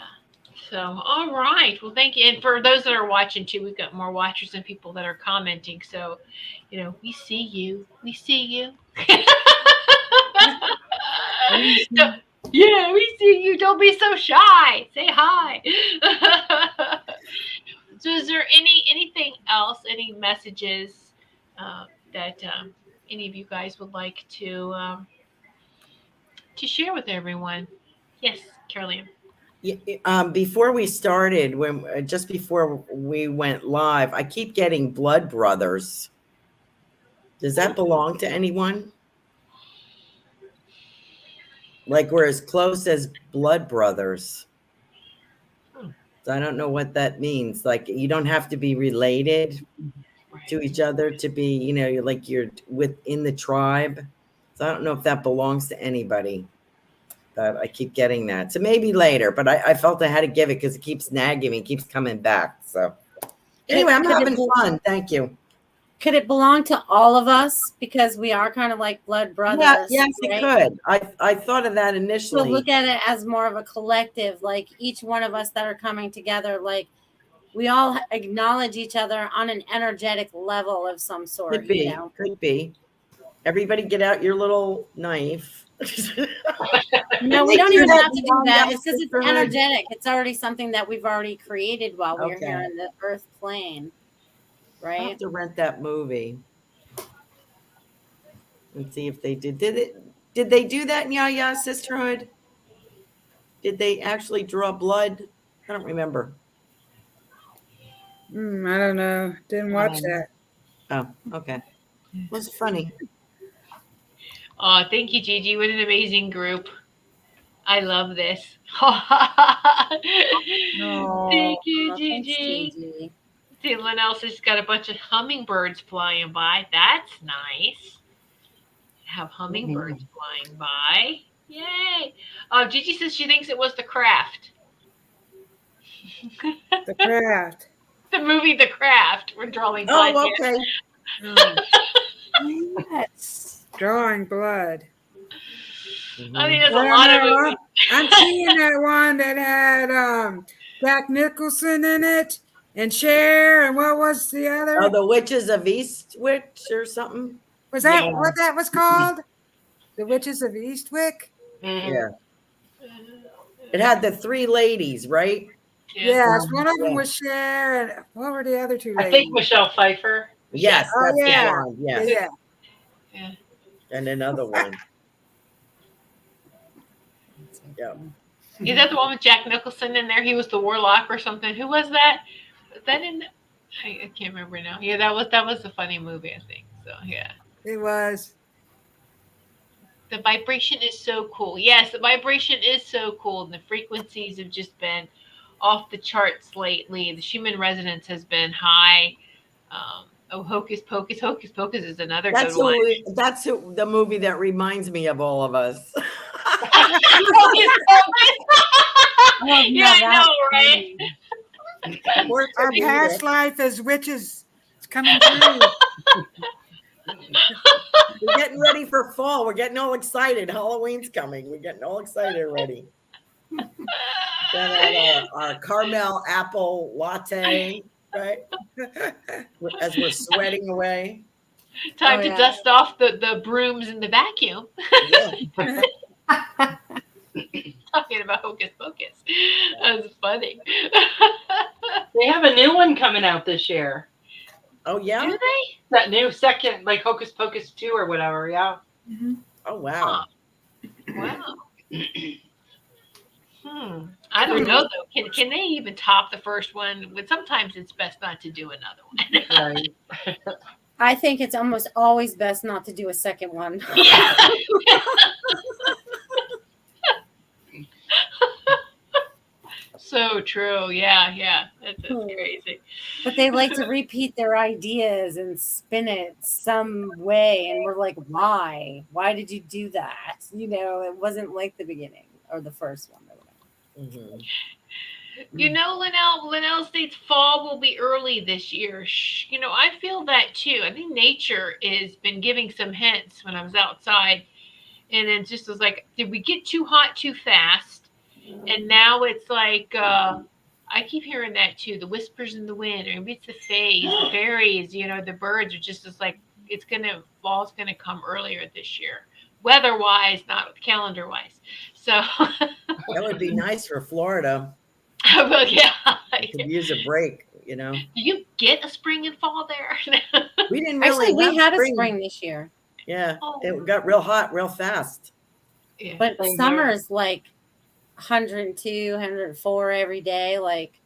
So, all right. Well, thank you. And for those that are watching too, we've got more watchers and people that are commenting. So, we see you. We see you. So, yeah, we see you. Don't be so shy. Say hi. So, is there anything else? Any messages that any of you guys would like to share with everyone? Yes, Caroline. Before we started, when just before we went live, I keep getting blood brothers. Does that belong to anyone? Like we're as close as blood brothers. So I don't know what that means. Like you don't have to be related to each other to be, you're within the tribe. So I don't know if that belongs to anybody. But I keep getting that. So maybe later, but I felt I had to give it because it keeps nagging me, keeps coming back. So anyway, I'm having fun. Thank you. Could it belong to all of us because we are kind of like blood brothers? Yeah, yes, right? it could. I thought of that So initially. look at it as more of a collective, like each one of us that are coming together, like we all acknowledge each other on an energetic level of some sort. Could be. Could be. Everybody get out your little knife. No, we don't even have to do that. It's because it's energetic. It's already something that we've already created while we're here in the earth plane. Right? I have to rent that movie and see if they did. Did they do that in Yaya Sisterhood? Did they actually draw blood? I don't remember. I don't know. Didn't watch that. Oh, okay. It was funny. Oh, thank you, Gigi. What an amazing group. I love this. Thank you, Gigi. Someone else has got a bunch of hummingbirds flying by. That's nice. Have hummingbirds flying by. Yay. Oh, Gigi says she thinks it was The Craft. The Craft. The movie The Craft. We're drawing blood. Oh, okay. Yes. Drawing blood. I mean, there's a lot of movies. I'm seeing that one that had Jack Nicholson in it and Cher, and what was the other? Oh, The Witches of Eastwick or something? Was that what that was called? The Witches of Eastwick? Yeah. It had the three ladies, right? Yes, one of them was Cher, and what were the other two ladies? I think Michelle Pfeiffer. Yes, that's the yeah. one. Yes. Yeah. And another one. Yeah. Is that the one with Jack Nicholson in there? He was the warlock or something. Who was that? Was that in? I can't remember now. Yeah, that was a funny movie, I think. So yeah. It was. The vibration is so cool. Yes, the vibration is so cool. And the frequencies have just been off the charts lately. The Schumann resonance has been high. Oh, Hocus Pocus. Hocus Pocus is another good one. The movie that reminds me of all of us. Hocus Pocus. Oh, Yeah, I that- know, right? Our past life as witches is coming through. We're getting ready for fall. We're getting all excited. Halloween's coming. We're getting all excited already. Got our caramel apple latte, right? As we're sweating away. Time Oh, to yeah. dust off the brooms and the vacuum. Yeah. Talking about Hocus Pocus. That's funny. They have a new one coming out this year. Oh, yeah? Do they? That new second, like Hocus Pocus 2 or whatever, yeah. Oh, wow. Wow. I don't know though. Can they even top the first one? But sometimes it's best not to do another one. Right. I think it's almost always best not to do a second one. Yeah. So true. Yeah. That's crazy. But they like to repeat their ideas and spin it some way. And we're like, why? Why did you do that? You know, it wasn't like the beginning or the first one. Mhm. You know, Linnell states fall will be early this year. You know, I feel that too. I think nature has been giving some hints when I was outside, and it just was like, did we get too hot too fast? And now it's like, I keep hearing that too. The whispers in the wind, or maybe it's the the fairies. You know, the birds are just like, fall's gonna come earlier this year, weather wise, not calendar wise. So. That would be nice for Florida. Well, yeah. Could use a break, you know. Do you get a spring and fall there? We didn't really Actually, we have had a spring this year. Yeah, Oh. it got real hot real fast. Yeah. But Same summer here. is like 102, 104 every day. Like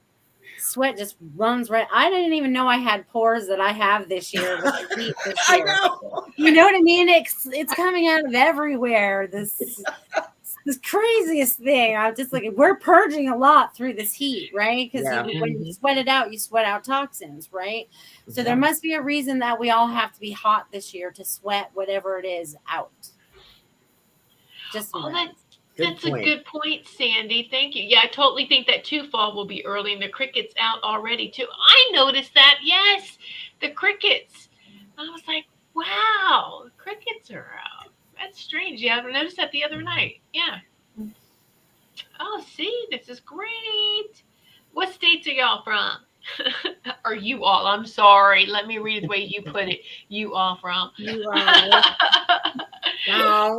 sweat just runs right. I didn't even know I had pores that I have this year with the heat this I year. know. You know what I mean? It's coming out of everywhere. This craziest thing. I'm just like, we're purging a lot through this heat, right? Because Yeah. when you sweat it out, you sweat out toxins, right? So there must be a reason that we all have to be hot this year to sweat whatever it is out. Just Oh, right. that's a good point, Sandy. Thank you. Yeah, I totally think that too. Fall will be early, and the crickets out already too. I noticed that. Yes, the crickets. I was like, wow, the crickets are out. That's strange. Yeah, I noticed that the other night. Yeah. Oh, see, this is great. What states are y'all from? Are you all? I'm sorry. Let me read the way you put it. You all from? You are.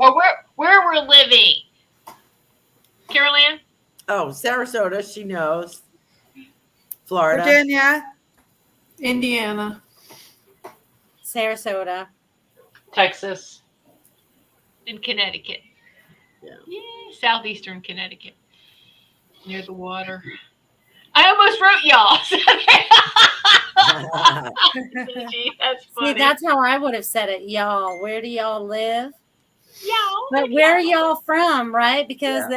Or where we're living. Carol Ann? Oh, Sarasota, she knows. Florida. Virginia. Indiana. Sarasota. Texas. In Connecticut. Yeah. Southeastern Connecticut. Near the water. I almost wrote y'all. Gee, that's funny. See, that's how I would have said it, y'all. Where do y'all live? y'all. But where are y'all from, right? Because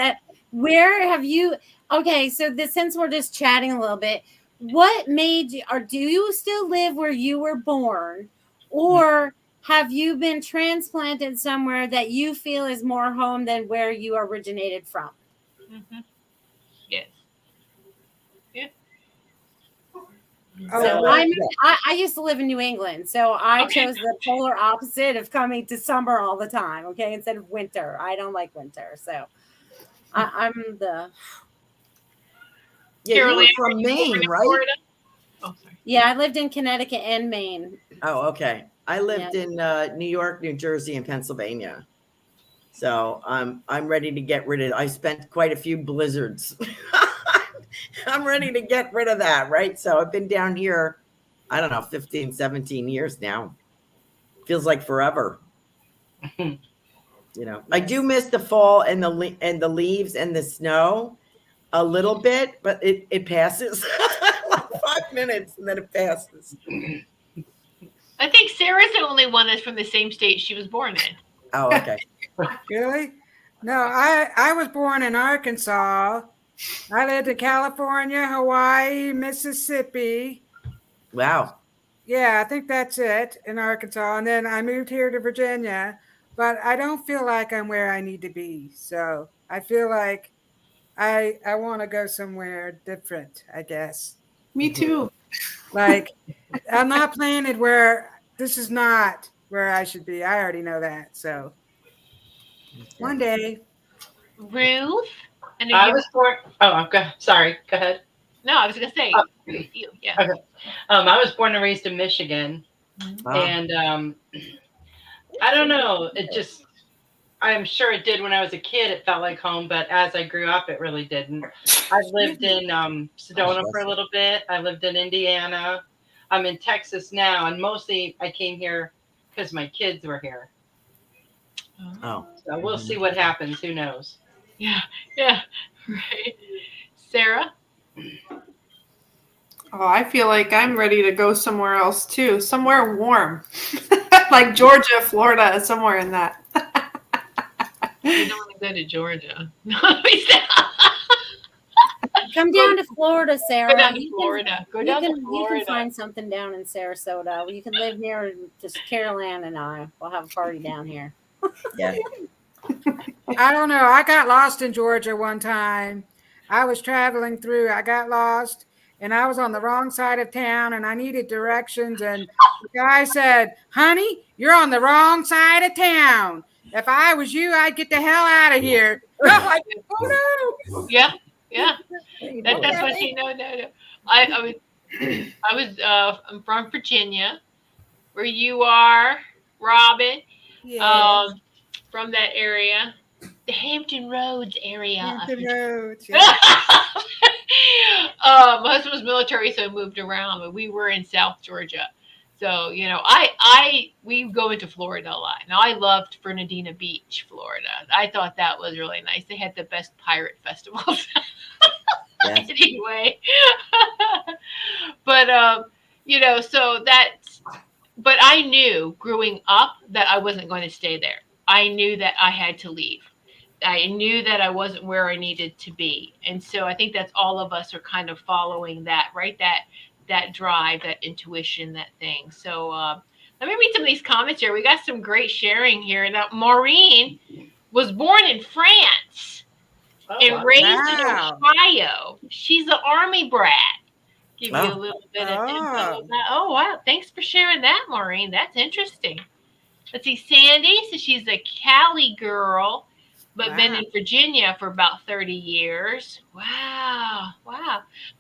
where have you? Okay, so since we're just chatting a little bit, what made you, or do you still live where you were born, or have you been transplanted somewhere that you feel is more home than where you originated from? Mm-hmm. Yes. Yeah. So I used to live in New England, so I chose the polar opposite of coming to summer all the time, okay, instead of winter. I don't like winter, so I'm the... Yeah, you were from Maine, right? Florida? Oh, sorry. Yeah, I lived in Connecticut and Maine. Oh, okay. I lived in New York, New Jersey, and Pennsylvania. So I'm ready to get rid of. I spent quite a few blizzards. I'm ready to get rid of that, right? So I've been down here, I don't know, 15, 17 years now. Feels like forever. You know, I do miss the fall and the leaves and the snow a little bit, but it passes. Like 5 minutes and then it passes. I think Sarah's the only one that's from the same state she was born in. Oh, okay. Really? No, I was born in Arkansas. I lived in California, Hawaii, Mississippi. Wow. Yeah, I think that's it in Arkansas. And then I moved here to Virginia, but I don't feel like I'm where I need to be. So I feel like I want to go somewhere different, I guess. Me too. Like I'm not planted where this is not where I should be. I already know that. So one day. Ruth, I know I you. was born. Oh, sorry. Go ahead. No, I was gonna say Oh, you. Yeah. okay. I was born and raised in Michigan, Wow. and I don't know. It just. I'm sure it did when I was a kid. It felt like home, but as I grew up, it really didn't. I lived in Sedona for a little bit. I lived in Indiana. I'm in Texas now, and mostly I came here because my kids were here. Oh. So we'll see what happens. Who knows? Yeah. Yeah. Right. Sarah. Oh, I feel like I'm ready to go somewhere else too. Somewhere warm. Like Georgia, Florida, somewhere in that. You don't want to go to Georgia. Come down to Florida, Sarah. Go down to You can- Florida. Go You down to can, you Florida. can find something down in Sarasota. You can live near just Carol Ann and I. We'll have a party down here. Yeah. I don't know. I got lost in Georgia one time. I was traveling through, I got lost and I was on the wrong side of town and I needed directions. And the guy said, "Honey, you're on the wrong side of town. If I was you, I'd get the hell out of here." I'm like, oh no. Yeah. Yeah. That's Okay. what she. No. I'm from Virginia, where you are, Robin. Yeah. From that area, the Hampton Roads area. Hampton Roads. My Yeah. husband was military, so I moved around, but we were in South Georgia. So, we go into Florida a lot. Now, I loved Fernandina Beach, Florida. I thought that was really nice. They had the best pirate festivals. Yes. Anyway. But, so that's, but I knew growing up that I wasn't going to stay there. I knew that I had to leave. I knew that I wasn't where I needed to be. And so I think that's all of us are kind of following that, right? That drive, that intuition, that thing. So let me read some of these comments here. We got some great sharing here. Now, Maureen was born in France and raised in Wow. Ohio. She's an Army brat. Give you a Oh. little bit of info Oh. on that. Oh, wow. Thanks for sharing that, Maureen. That's interesting. Let's see, Sandy says she's a Cali girl, but been Wow. in Virginia for about 30 years. Wow.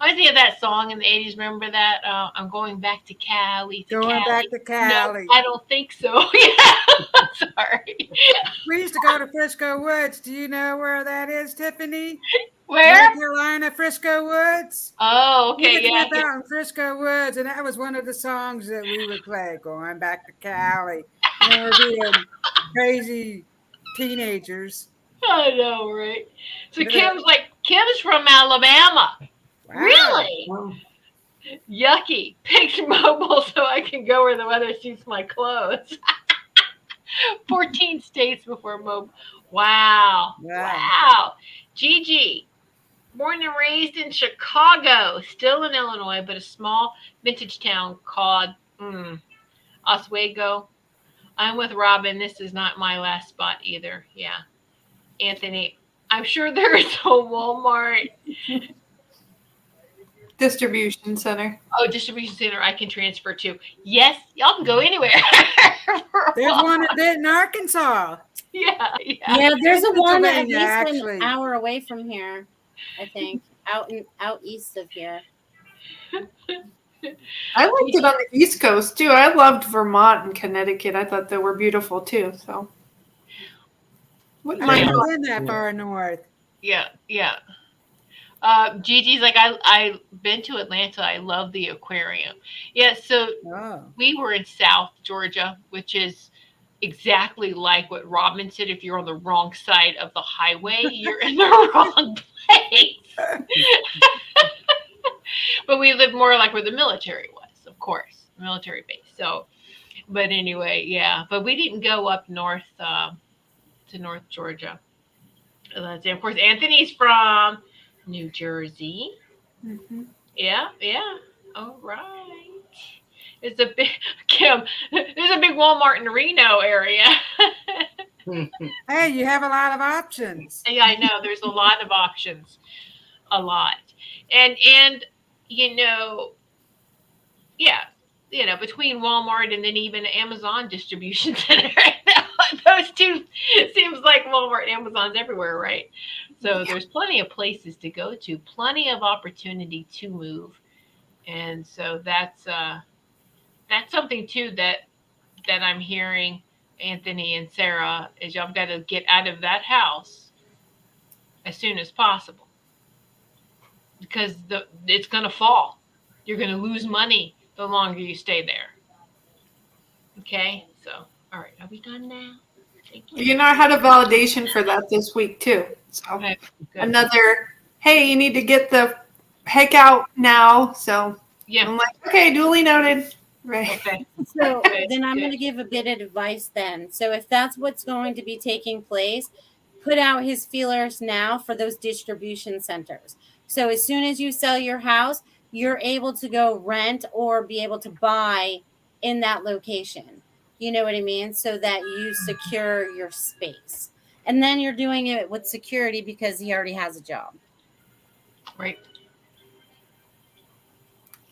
Reminds me of that song in the 80s. Remember that? I'm going back to Cali. Going back to Cali. No, I don't think so. Yeah. Sorry. We used to go to Frisco Woods. Do you know where that is, Tiffany? Where? North Carolina, Frisco Woods. Oh, We okay. would Yeah. live out in Frisco Woods, and that was one of the songs that we would play. Going back to Cali. And we're being crazy teenagers. I know, right? So Kim's from Alabama. Wow. Really? Yucky. Picked mobile so I can go where the weather suits my clothes. 14 states before mobile. Wow. Gigi, born and raised in Chicago, still in Illinois, but a small vintage town called Oswego. I'm with Robin. This is not my last spot either. Yeah. Anthony, I'm sure there is a Walmart. Distribution center. Oh, distribution center I can transfer to. Yes, y'all can go anywhere. There's one in Benton, Arkansas. Yeah. Yeah, there's a one at Pennsylvania, least actually. an hour away from here. I think out east of here. I liked it on the East Coast too. I loved Vermont and Connecticut. I thought they were beautiful too. So wouldn't I mind haven't going. been that far north. Yeah. Gigi's like, I've been to Atlanta. I love the aquarium. Yeah, so Oh. we were in South Georgia, which is exactly like what Robin said. If you're on the wrong side of the highway, you're in the wrong place. But we lived more like where the military was, of course, military base. So, But anyway, yeah. But we didn't go up north to North Georgia. Let's see. Of course, Anthony's from New Jersey. Hmm. Yeah, yeah. All right. It's a big Kim. There's a big Walmart in the Reno area. Hey, you have a lot of options. Yeah, I know. There's a lot of options. A lot. And you know, yeah, between Walmart and then even Amazon distribution center right now, those two seems like Walmart and Amazon's everywhere, right? So Yeah. there's plenty of places to go to, plenty of opportunity to move, and so that's something too that I'm hearing Anthony and Sarah is y'all got to get out of that house as soon as possible because it's going to fall. You're going to lose money the longer you stay there. Okay, so all right, are we done now? Thank you. You know, I had a validation for that this week too. So Okay, good. another, hey, you need to get the heck out now. So Yeah. I'm like, okay, duly noted. Right. Okay. So Good. then I'm Good. going to give a bit of advice then. So if that's what's going to be taking place, put out his feelers now for those distribution centers. So as soon as you sell your house, you're able to go rent or be able to buy in that location. You know what I mean? So that you secure your space. And then you're doing it with security because he already has a job. Right.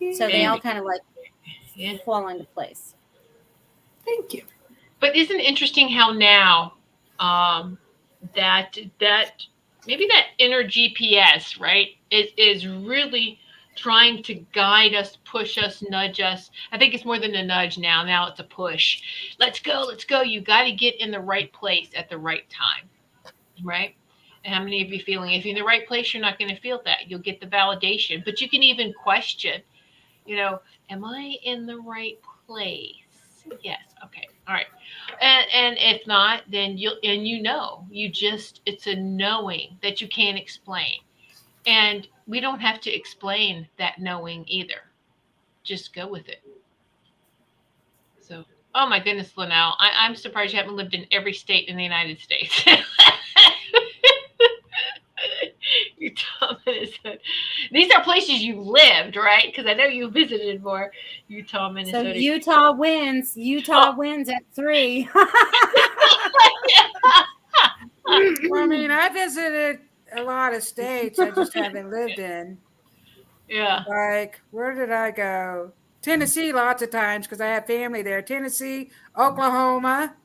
So they And all kind of like yeah. fall into place. Thank you. But isn't it interesting how now um, that maybe that inner GPS, right, is really trying to guide us, push us, nudge us. I think it's more than a nudge now. Now it's a push. Let's go, let's go. You got to get in the right place at the right time, right? And how many of you feeling if you're in the right place, you're not going to feel that. You'll get the validation, but you can even question, you know, am I in the right place? Yes. Okay. All right. And if not, then you just it's a knowing that you can't explain. And we don't have to explain that knowing either. Just go with it. So, oh my goodness, Linnell, I'm surprised you haven't lived in every state in the United States. You Utah, Minnesota. These are places you lived, right? Because I know you visited more. Utah, So Minnesota. Utah wins. Utah wins at 3. Well, I mean, I visited a lot of states I just haven't lived in. Yeah. Like, where did I go? Tennessee, lots of times because I have family there. Tennessee, Oklahoma.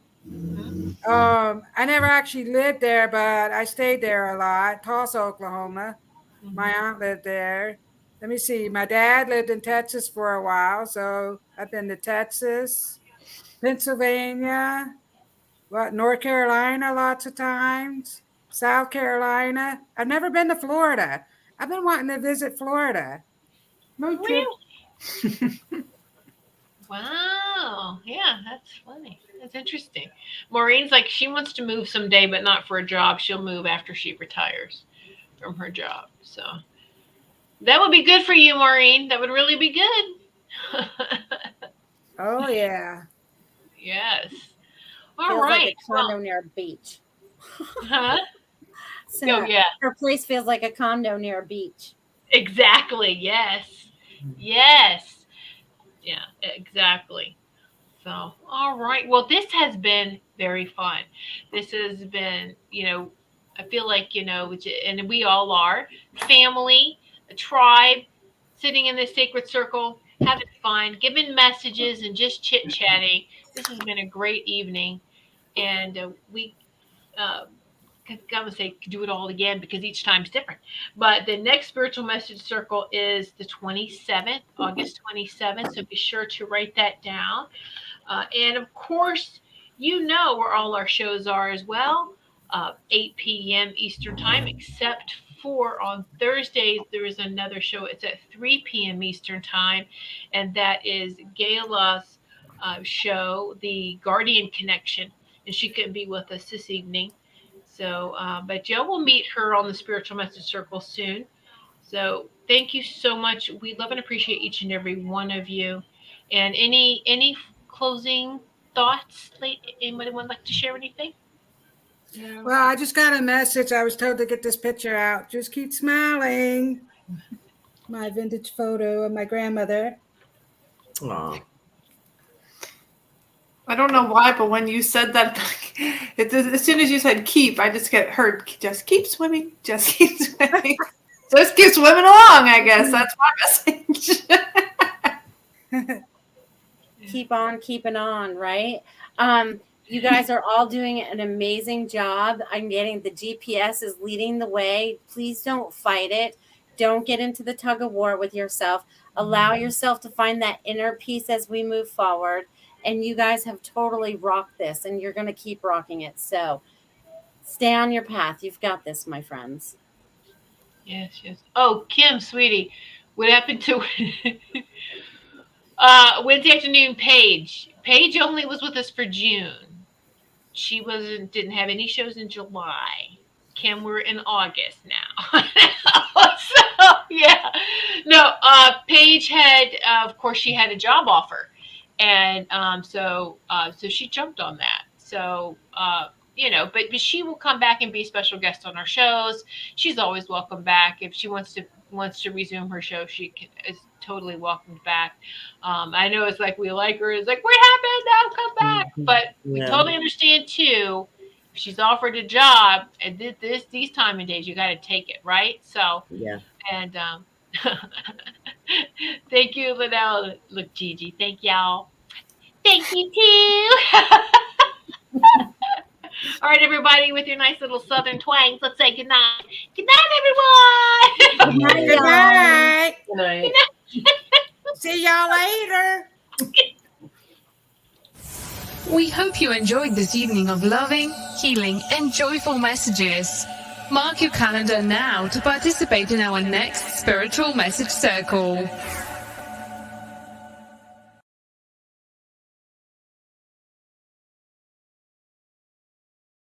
I never actually lived there, but I stayed there a lot. Tulsa, Oklahoma. My Mhm. aunt lived there. Let me see. My dad lived in Texas for a while, so I've been to Texas, Pennsylvania, North Carolina, lots of times. South Carolina. I've never been to Florida. I've been wanting to visit Florida. No trip. Really? Wow. Yeah, that's funny. That's interesting. Maureen's like she wants to move someday, but not for a job. She'll move after she retires from her job. So that would be good for you, Maureen. That would really be good. Oh, yeah. Yes. All Feels like right. a condo near a beach. Huh? So Oh yeah. her place feels like a condo near a beach. Exactly. Yes. Yes. Yeah. Exactly. So, all right. Well, this has been very fun. This has been, I feel like, and we all are family, a tribe, sitting in this sacred circle, having fun, giving messages, and just chit chatting. This has been a great evening. And we, uh, I'm gonna say do it all again because each time's different. But the next spiritual message circle is the 27th, August 27th. So be sure to write that down. And of course, where all our shows are as well, 8 p.m. Eastern Time, except for on Thursdays, there is another show. It's at 3 p.m. Eastern Time, and that is Gayla's show, The Guardian Connection. And she couldn't be with us this evening. So, but Joe will meet her on the Spiritual Message Circle soon. So thank you so much. We love and appreciate each and every one of you. And any closing thoughts? Anybody would like to share anything? Yeah. Well, I just got a message. I was told to get this picture out. Just keep smiling. My vintage photo of my grandmother. Aw. I don't know why, but when you said that, as soon as you said keep, I just heard just keep swimming, just keep swimming, just keep swimming along. I guess that's my message. Keep on keeping on, right? You guys are all doing an amazing job. I'm getting the GPS is leading the way. Please don't fight it. Don't get into the tug of war with yourself. Allow yourself to find that inner peace as we move forward. And you guys have totally rocked this, and you're going to keep rocking it. So stay on your path. You've got this, my friends. Yes, yes. Oh, Kim, sweetie, what happened to Wednesday afternoon? Paige only was with us for June. She didn't have any shows in July. Kim, we're in August now. So yeah, no. Paige had, of course, she had a job offer, and so she jumped on that. So but she will come back and be a special guest on our shows. She's always welcome back. If she wants to resume her show, is totally welcomed back. I know it's like we like her. It's like, what happened? Now come back. But we totally understand too. If she's offered a job and these time and days, you got to take it, right? So Yeah. and thank you, Liddell. Look, Gigi. Thank y'all. Thank you too. All right, everybody, with your nice little southern twangs, let's say good night. Good night, everyone. Good night. Good night. See y'all later. We hope you enjoyed this evening of loving, healing, and joyful messages. Mark your calendar now to participate in our next Spiritual Message Circle.